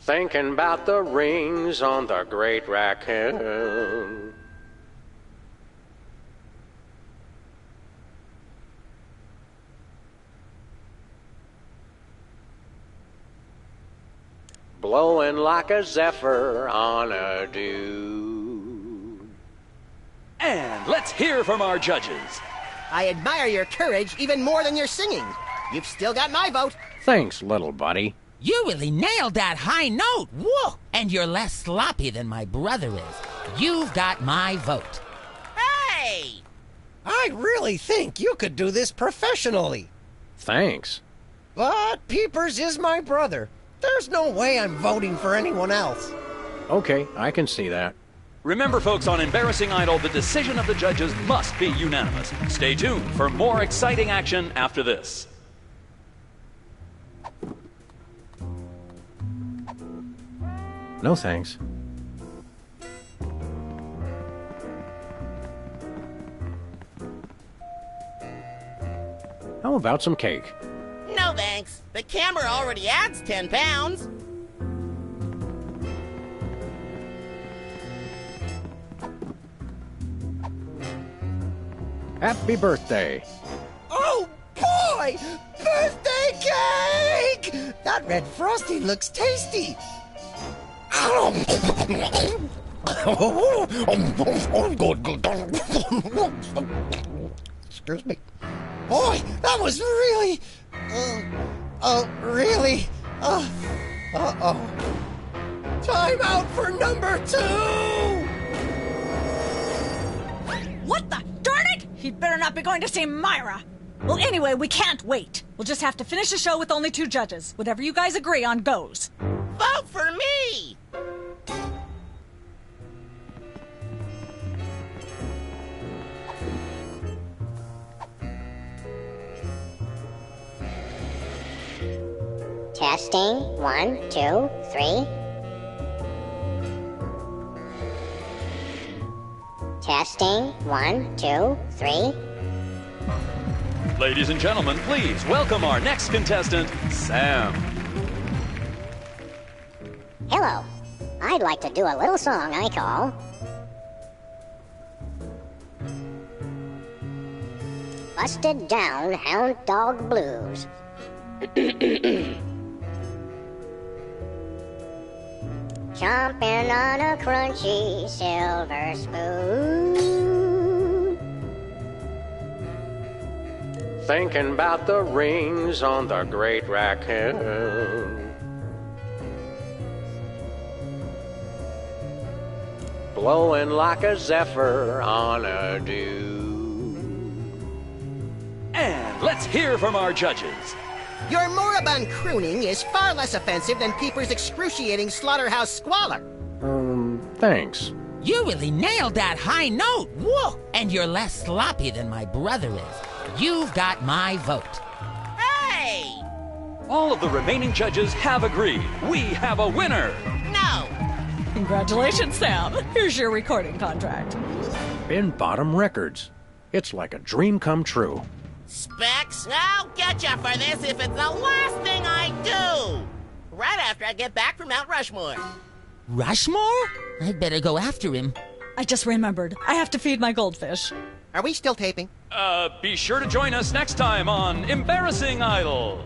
Thinking about the rings on the great raccoon. Blowing like a zephyr on a dune. And let's hear from our judges. I admire your courage even more than your singing. You've still got my vote. Thanks, little buddy. You really nailed that high note. Whoa! And you're less sloppy than my brother is. You've got my vote. Hey! I really think you could do this professionally. Thanks. But Peepers is my brother. There's no way I'm voting for anyone else. Okay, I can see that. Remember, folks, on Embarrassing Idol, the decision of the judges must be unanimous. Stay tuned for more exciting action after this. No thanks. How about some cake? No thanks. The camera already adds 10 pounds. Happy birthday. Oh, boy! Birthday cake! That red frosting looks tasty. Excuse me. Boy, that was really... really... uh-oh. Time out for number 2! What the? Darn it! He'd better not be going to see Myra. Well, anyway, we can't wait. We'll just have to finish the show with only 2 judges. Whatever you guys agree on goes. Vote for me! Testing. 1, 2, 3. Testing. 1, 2, 3. Ladies and gentlemen, please welcome our next contestant, Sam. Hello. I'd like to do a little song I call Busted Down Hound Dog Blues. Chomping on a crunchy silver spoon. Thinking about the rings on the great raccoon. Blowing like a zephyr on a dew. And let's hear from our judges. Your moribund crooning is far less offensive than Peeper's excruciating slaughterhouse squalor. Thanks. You really nailed that high note. Whoa! And you're less sloppy than my brother is. You've got my vote. Hey! All of the remaining judges have agreed. We have a winner. No! Congratulations, Sam. Here's your recording contract. Bin Bottom Records. It's like a dream come true. Specs, I'll get you for this if it's the last thing I do! Right after I get back from Mount Rushmore. Rushmore? I'd better go after him. I just remembered. I have to feed my goldfish. Are we still taping? Be sure to join us next time on Embarrassing Idol.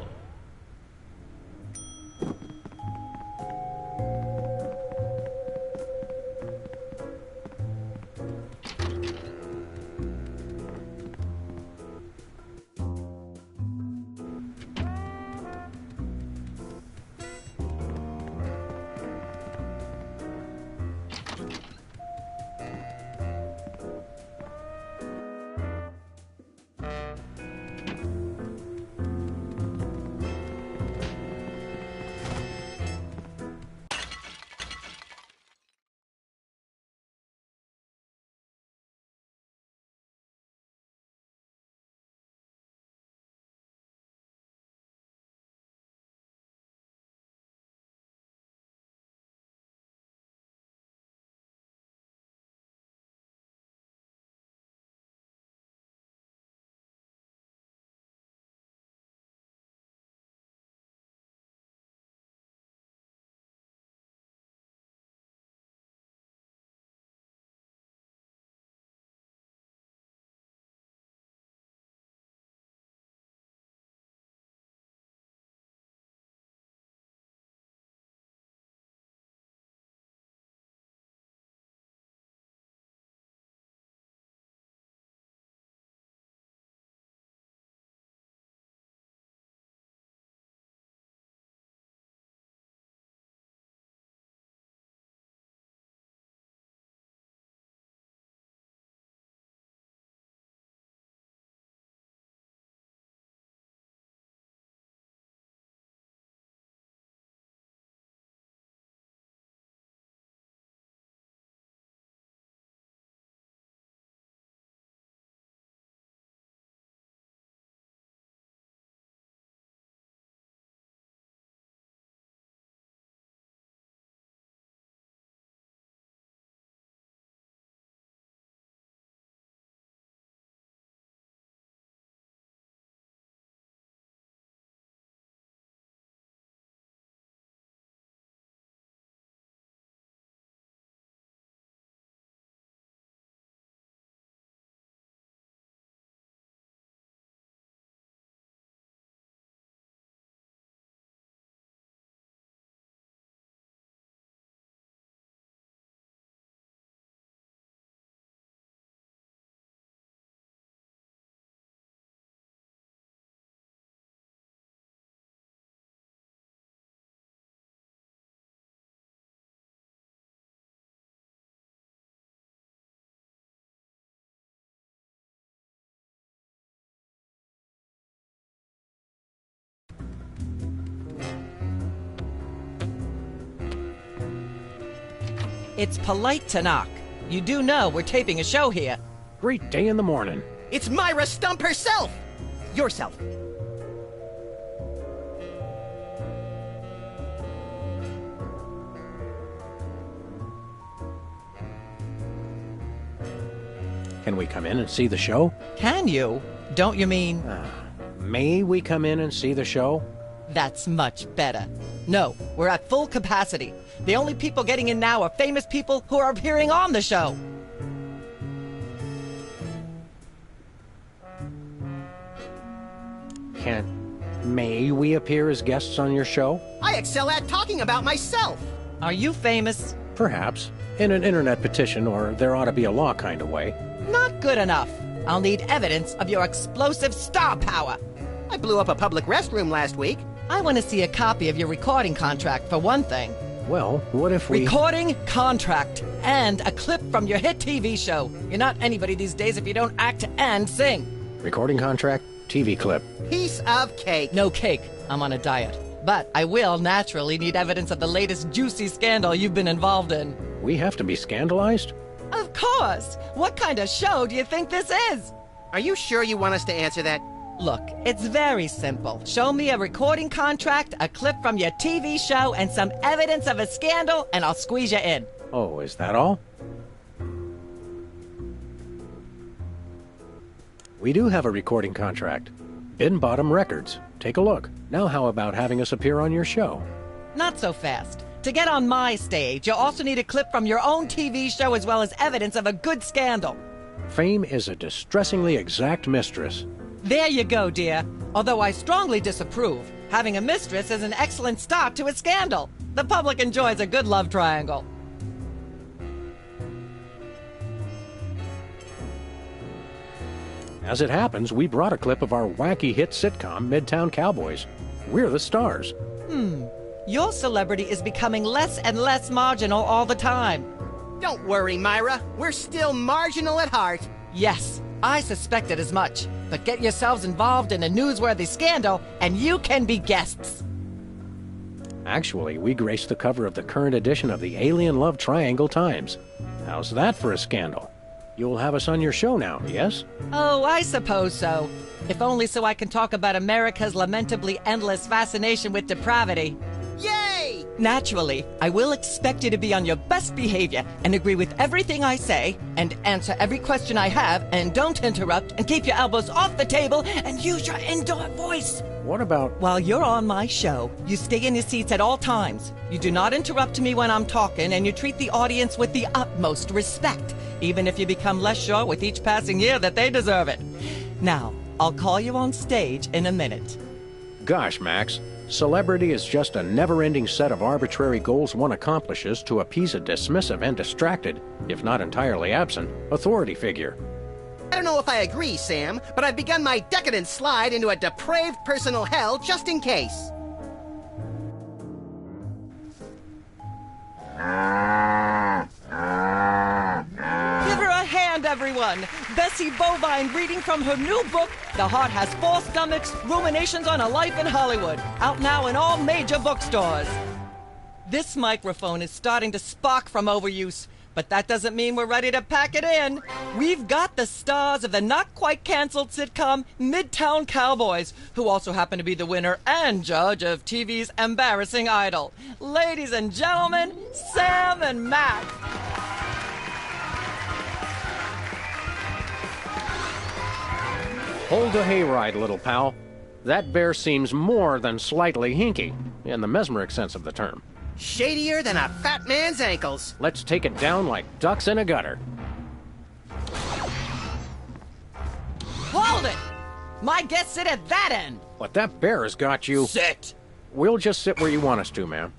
It's polite to knock. You do know we're taping a show here. Great day in the morning. It's Myra Stump herself! Yourself. Can we come in and see the show? Can you? Don't you mean... May we come in and see the show? That's much better. No, we're at full capacity. The only people getting in now are famous people who are appearing on the show. May we appear as guests on your show? I excel at talking about myself. Are you famous? Perhaps. In an internet petition, or there ought to be a law kind of way. Not good enough. I'll need evidence of your explosive star power. I blew up a public restroom last week. I want to see a copy of your recording contract, for one thing. Well, what if we... Recording contract and a clip from your hit TV show. You're not anybody these days if you don't act and sing. Recording contract, TV clip. Piece of cake. No cake. I'm on a diet. But I will naturally need evidence of the latest juicy scandal you've been involved in. We have to be scandalized? Of course! What kind of show do you think this is? Are you sure you want us to answer that? Look, it's very simple. Show me a recording contract, a clip from your TV show, and some evidence of a scandal, and I'll squeeze you in. Oh, is that all? We do have a recording contract. Bin Bottom Records. Take a look. Now how about having us appear on your show? Not so fast. To get on my stage, you'll also need a clip from your own TV show as well as evidence of a good scandal. Fame is a distressingly exact mistress. There you go, dear. Although I strongly disapprove, having a mistress is an excellent start to a scandal. The public enjoys a good love triangle. As it happens, we brought a clip of our wacky hit sitcom, Midtown Cowboys. We're the stars. Your celebrity is becoming less and less marginal all the time. Don't worry, Myra. We're still marginal at heart. Yes, I suspected as much. But get yourselves involved in a newsworthy scandal, and you can be guests. Actually, we graced the cover of the current edition of the Alien Love Triangle Times. How's that for a scandal? You'll have us on your show now, yes? Oh, I suppose so. If only so I can talk about America's lamentably endless fascination with depravity. Yay! Naturally, I will expect you to be on your best behavior and agree with everything I say and answer every question I have and don't interrupt and keep your elbows off the table and use your indoor voice. What about... While you're on my show, you stay in your seats at all times. You do not interrupt me when I'm talking and you treat the audience with the utmost respect, even if you become less sure with each passing year that they deserve it. Now, I'll call you on stage in a minute. Gosh, Max. Celebrity is just a never-ending set of arbitrary goals one accomplishes to appease a dismissive and distracted, if not entirely absent, authority figure. I don't know if I agree, Sam, but I've begun my decadent slide into a depraved personal hell just in case. Give her a hand, everyone! Bessie Bovine reading from her new book, The Heart Has Four Stomachs, Ruminations on a Life in Hollywood, out now in all major bookstores. This microphone is starting to spark from overuse, but that doesn't mean we're ready to pack it in. We've got the stars of the not-quite-canceled sitcom Midtown Cowboys, who also happen to be the winner and judge of TV's Embarrassing Idol. Ladies and gentlemen, Sam and Max. Hold the hayride, little pal. That bear seems more than slightly hinky, in the mesmeric sense of the term. Shadier than a fat man's ankles. Let's take it down like ducks in a gutter. Hold it! My guests sit at that end. But that bear has got you... Sit! We'll just sit where you want us to, ma'am.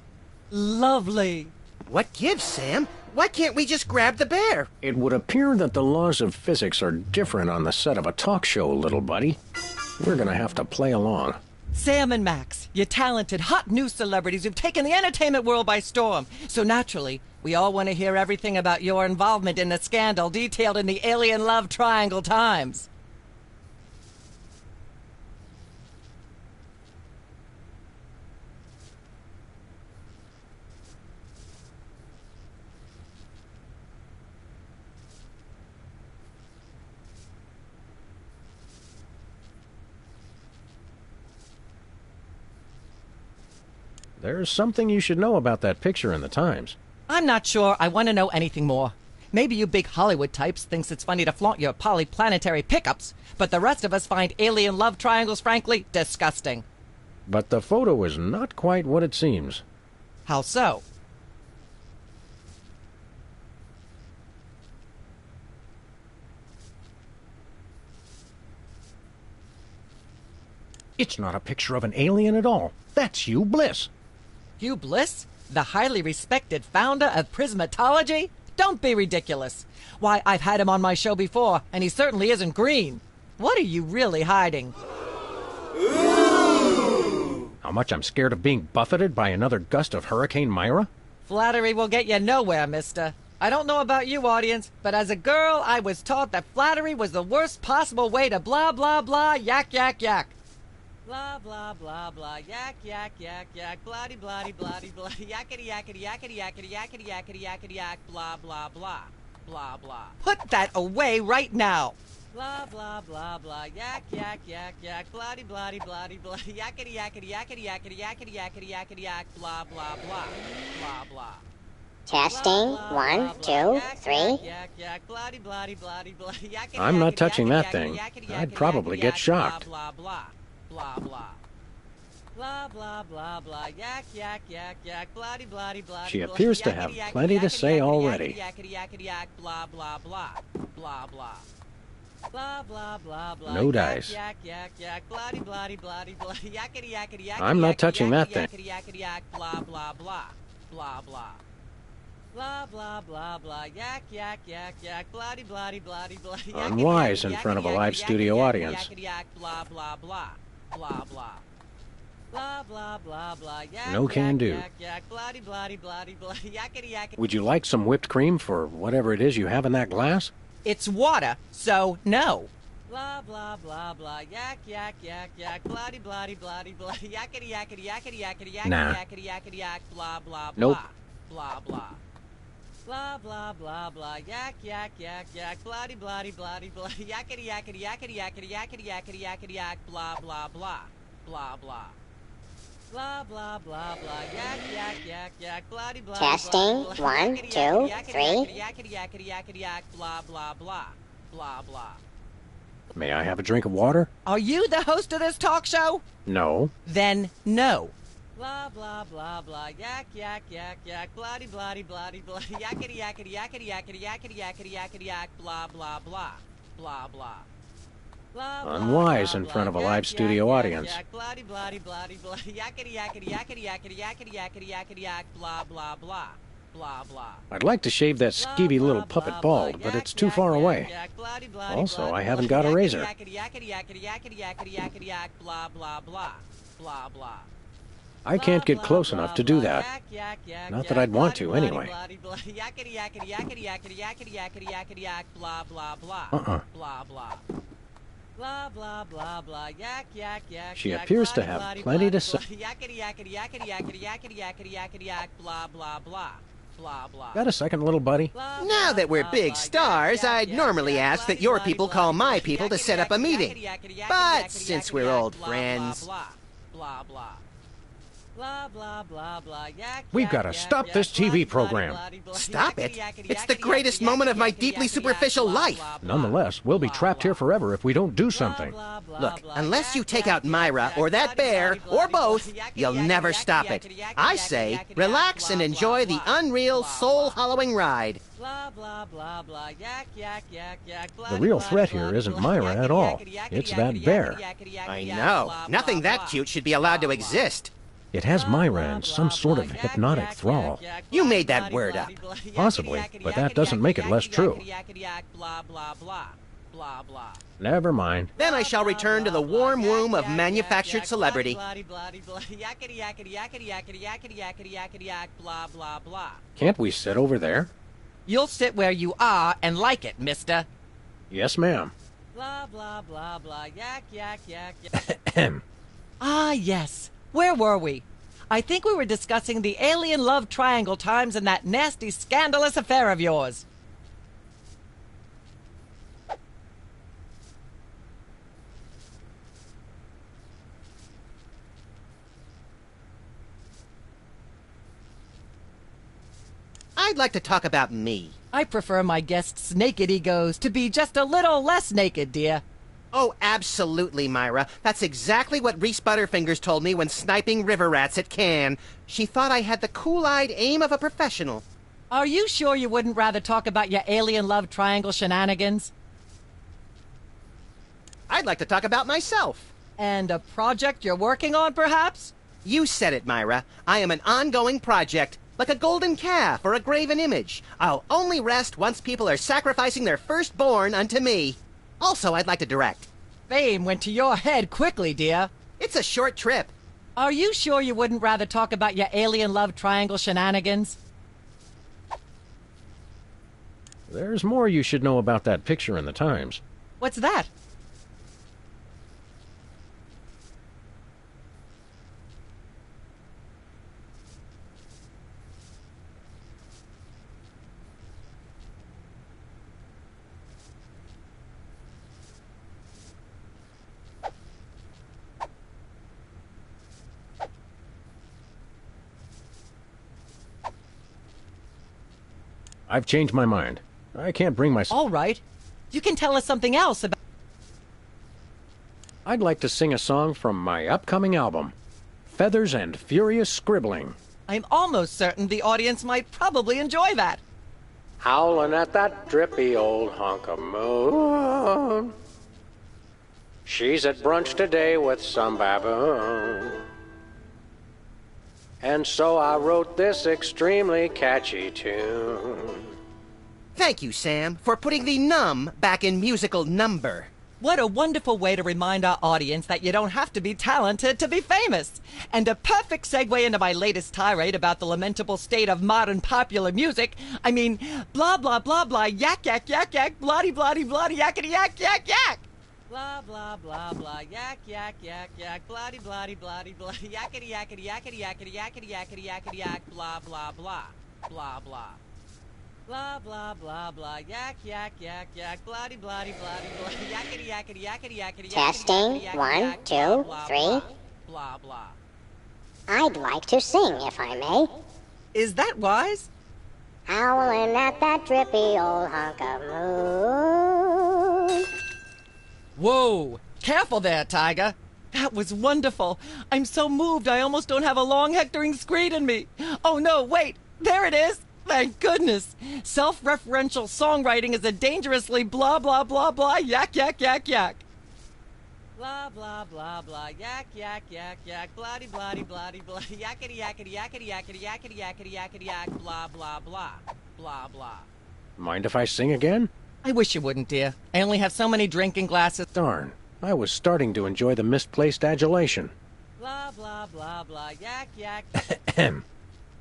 Lovely. What gives, Sam? Why can't we just grab the bear? It would appear that the laws of physics are different on the set of a talk show, little buddy. We're gonna have to play along. Sam and Max, you're talented, hot new celebrities who've taken the entertainment world by storm. So naturally, we all want to hear everything about your involvement in the scandal detailed in the Alien Love Triangle Times. There's something you should know about that picture in the Times. I'm not sure I want to know anything more. Maybe you big Hollywood types thinks it's funny to flaunt your polyplanetary pickups, but the rest of us find alien love triangles, frankly, disgusting. But the photo is not quite what it seems. How so? It's not a picture of an alien at all. That's Hugh Bliss. Hugh Bliss? The highly respected founder of Prismatology? Don't be ridiculous. Why, I've had him on my show before, and he certainly isn't green. What are you really hiding? How much I'm scared of being buffeted by another gust of Hurricane Myra? Flattery will get you nowhere, mister. I don't know about you, audience, but as a girl, I was taught that flattery was the worst possible way to blah, blah, blah, yak, yak, yak. Blah, blah, blah, blah, yak, yak, yak, yak, blah-de, blah-de, blah-de, blah, yakety, yakety, yakety, yakety, yakety, yakety, yakety, yak, blah, blah, blah, blah, blah. Put that away right now. Blah, blah, blah, blah, yak, yak, yak, yak, blah-de, blah-de, blah-de, blah, yakety, yakety, yakety, yakety, yakety, yakety, yakety, yak, blah, blah, blah, blah, blah. Testing. 1, 2, 3. I'm not touching that thing. I'd probably get shocked. Blah, blah, blah, blah. Blah, blah, blah, blah, yak, yak, yak, yak, blah-de, blah-de, blah-de, She appears to have plenty to say already. Yakety, yakety, yak, blah, blah, blah, blah, blah. Blah, blah, blah, blah. No dice. Yak, yak, yak, blah-de, blah-de, blah-de, blah, yakety, yakety, yakety, I'm not touching that yakety, thing. yakety, yakety, yak, blah, blah, blah, blah, blah. Blah, blah, blah, blah, yak, yak, yak, yak, blah-de, blah-de, blah-de, blah, Unwise in front of a live studio audience. Blah, blah, blah, blah, blah. Blah, blah, blah, blah, yak, No can do. yak, yak, blah-de, blah-de, blah-de, blah, yakety, yakety. Would you like some whipped cream for whatever it is you have in that glass? It's water, so no. Blah, blah, blah, blah, yak, yak, yak, yak, blah-de, blah-de, blah-de, blah, yakety, yakety, yakety, yakety, yakety, Nah. yakety, yakety, yak, blah, blah, Nope. blah, blah, blah. Blah, blah, blah, blah, yak, yak, yak, yak, blah-de, blah-de, blah-de, blah, yakety, yakety, yakety, yakety, yakety, yakety, yakety, yak, blah, blah, blah, blah, blah. Blah, blah, blah, blah, yak, yak, yak, yak, blah-de, blah-de, Testing. blah-de, 1, yakety, 2, yakety, 3. yakety, yakety, yakety, yak, blah, blah, blah, blah, blah. May I have a drink of water? Are you the host of this talk show? No. Then no. Blah, blah, blah, blah, yak, yak, yak, yak, blah-de, blah-de, blah-de, blah, yakety, yakety, yakety, yakety, yakety, yakety, yakety, yak, blah, blah, blah, blah, blah. Blah, blah, Unwise blah, in blah, front of a yak, live yak, studio yak, audience. yak, blah-de, blah-de, blah-de, blah, yakety, yakety, yakety, yakety, yakety, yakety, yakety, yak, blah, blah, blah, blah, blah. I'd like to shave that skeevy little puppet bald, but it's too far away. Also, I haven't got a razor. Yakety, yakety, yakety, yakety, yakety, yakety, yak, blah, blah, blah, blah, blah. I can't get close enough to do that. Not that I'd want to, anyway. Yakety, yakety, yakety, yakety, yakety, yakety, yakety, yak, blah, blah, blah, Uh-uh. blah, blah. Blah, blah, blah, blah, yak, yak, yak, She yak, appears to blah-de, have blah-de, plenty to blah-de, say. blah, yakety, yakety, yakety, yakety, yakety, yakety, yakety, yak, blah, blah, blah, blah, blah. Got a second, little buddy? Now that we're big stars, I'd normally ask that your people call my people to set up a meeting. But since we're old friends... Blah, blah, blah. Blah, blah, blah, blah, yak, We've yak, got to yak, stop yak, this blah-de, TV blah-de, program. blah-de, blah, Stop yakety, it? yakety, It's the yakety, greatest yakety, moment of my yakety, deeply yakety, superficial blah, life. blah, blah, Nonetheless, we'll be trapped here forever if we don't do something. blah, blah, Look, blah, unless you yak, take yak, out yak, Myra yak, or that blah-de, bear blah-de, or blah-de, both, yakety, you'll yakety, never yakety, stop it. yakety, yakety, I yakety, say, yakety, relax blah, and blah, enjoy the blah, unreal, blah, soul-hollowing ride. blah, blah, blah, blah, yak, yak, yak, yak, The real threat here isn't Myra at all. It's that bear. I know. Nothing that cute should be allowed to exist. It has Myra in some sort of hypnotic thrall. You made that word up. Possibly, but that doesn't make it less true. Never mind. Then I shall return to the warm womb of manufactured celebrity. Can't we sit over there? You'll sit where you are and like it, mister. Yes, ma'am. Blah, blah, blah, blah, yak, yak, yak, yak. Ahem. Ah, yes. Where were we? I think we were discussing the alien love triangle times and that nasty, scandalous affair of yours. I'd like to talk about me. I prefer my guests' naked egos to be just a little less naked, dear. Oh, absolutely, Myra. That's exactly what Reese Butterfingers told me when sniping river rats at Cannes. She thought I had the cool-eyed aim of a professional. Are you sure you wouldn't rather talk about your alien love triangle shenanigans? I'd like to talk about myself. And a project you're working on, perhaps? You said it, Myra. I am an ongoing project, like a golden calf or a graven image. I'll only rest once people are sacrificing their firstborn unto me. Also, I'd like to direct. Fame went to your head quickly, dear. It's a short trip. Are you sure you wouldn't rather talk about your alien love triangle shenanigans? There's more you should know about that picture in the Times. What's that? I've changed my mind. I can't bring myself... All right. You can tell us something else about... I'd like to sing a song from my upcoming album, Feathers and Furious Scribbling. I'm almost certain the audience might probably enjoy that. Howling at that drippy old hunk of moon. She's at brunch today with some baboon. And so I wrote this extremely catchy tune. Thank you, Sam, for putting the num back in musical number. What a wonderful way to remind our audience that you don't have to be talented to be famous. And a perfect segue into my latest tirade about the lamentable state of modern popular music. I mean, blah, blah, blah, blah, yak, yak, yak, yak, bloody, bloody, bloody, yakety, yak, yak, yak. Blah, blah, blah, blah, yak, yak, yak, yak, bloody, bloody, bloody, bloody, yakety, yakety, yakety, yakety, yakety, yakety, yakety, yak, blah, blah, blah, blah, blah. Blah, blah, blah, blah, yak, yak, yak, yak, bloody, bloody, bloody, bloody, yakety, yakety, yakety, yakety, Testing, yakety, 1, 2, 3. Blah, blah. I'd like to sing, if I may. Is that wise? Howling at that drippy old hunk of moon. Whoa! Careful there, Tiger. That was wonderful. I'm so moved I almost don't have a long hectoring screed in me. Oh no, wait! There it is! Thank goodness! Self-referential songwriting is a dangerously blah blah blah blah yak yak yak yak. Blah blah blah blah yak yak yak yak bloody bloody bloody bloody yakety yakety yakety yakety yakety yakety yakety yak blah blah blah blah blah. Mind if I sing again? I wish you wouldn't, dear. I only have so many drinking glasses. Darn. I was starting to enjoy the misplaced adulation. Blah blah blah blah yak yak. Ahem.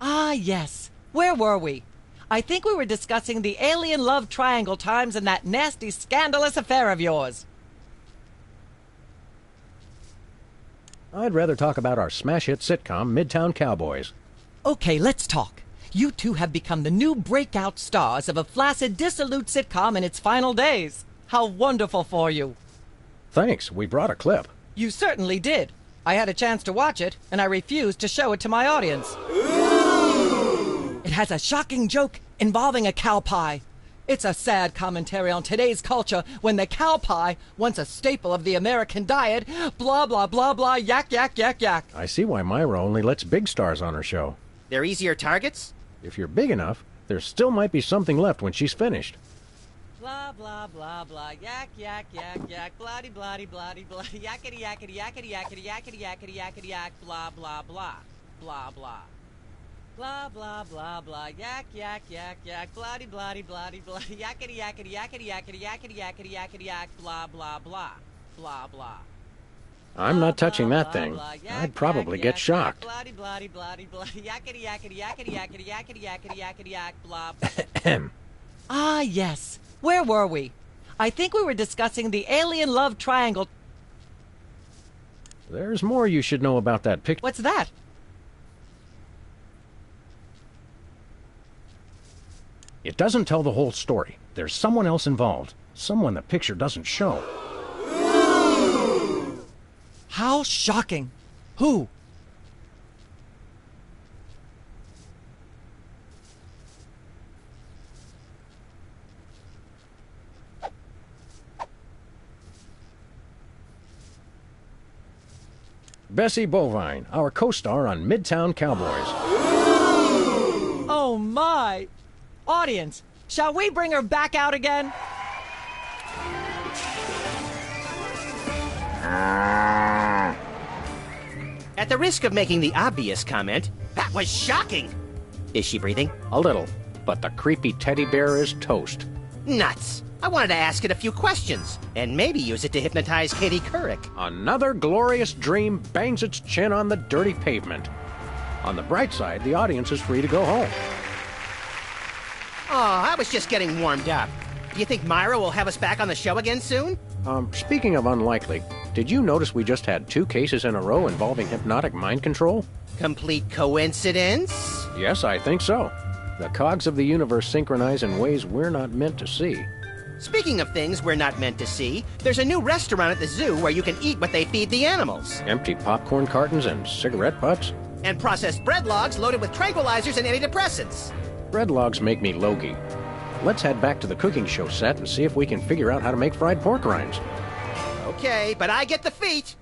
Ah yes. Where were we? I think we were discussing the alien love triangle times and that nasty, scandalous affair of yours. I'd rather talk about our smash hit sitcom, Midtown Cowboys. Okay, let's talk. You two have become the new breakout stars of a flaccid, dissolute sitcom in its final days. How wonderful for you. Thanks, we brought a clip. You certainly did. I had a chance to watch it, and I refused to show it to my audience. It has a shocking joke involving a cow pie. It's a sad commentary on today's culture when the cow pie, once a staple of the American diet, blah, blah, blah, blah, yak, yak, yak, yak. I see why Myra only lets big stars on her show. They're easier targets? If you're big enough, there still might be something left when she's finished. Blah, blah, blah, blah, yak, yak, yak, yak, bloody, bloody, bloody, bloody, yakety, yakety, yakety, yakety, yakety, yakety, yakety, yak, blah, blah, blah, blah, blah. Blah, blah, blah, blah, yak, yak, yak, yak, bloody, bloody, bloody, bloody, yakety, yakety, yakety, yakety, yakety, yakety, yakety, yak, blah, blah, blah, blah, blah. I'm not touching that thing. I'd probably get shocked. Bloody, bloody, bloody, bloody, yakety, yakety, yakety, yakety, yakety, yakety, yakety, yak, blah. Ah, yes. Where were we? I think we were discussing the alien love triangle. There's more you should know about that picture. What's that? It doesn't tell the whole story. There's someone else involved. Someone the picture doesn't show. How shocking. Who? Bessie Bovine, our co-star on Midtown Cowboys. Oh, my. Audience, shall we bring her back out again? At the risk of making the obvious comment, that was shocking. Is she breathing? A little, but the creepy teddy bear is toast. Nuts. I wanted to ask it a few questions, and maybe use it to hypnotize Katie Couric. Another glorious dream bangs its chin on the dirty pavement. On the bright side, the audience is free to go home. Oh, I was just getting warmed up. Do you think Myra will have us back on the show again soon? Speaking of unlikely, did you notice we just had 2 cases in a row involving hypnotic mind control? Complete coincidence? Yes, I think so. The cogs of the universe synchronize in ways we're not meant to see. Speaking of things we're not meant to see, there's a new restaurant at the zoo where you can eat what they feed the animals. Empty popcorn cartons and cigarette butts? And processed bread logs loaded with tranquilizers and antidepressants. Bread logs make me logy. Let's head back to the cooking show set and see if we can figure out how to make fried pork rinds. Okay, but I get the feet.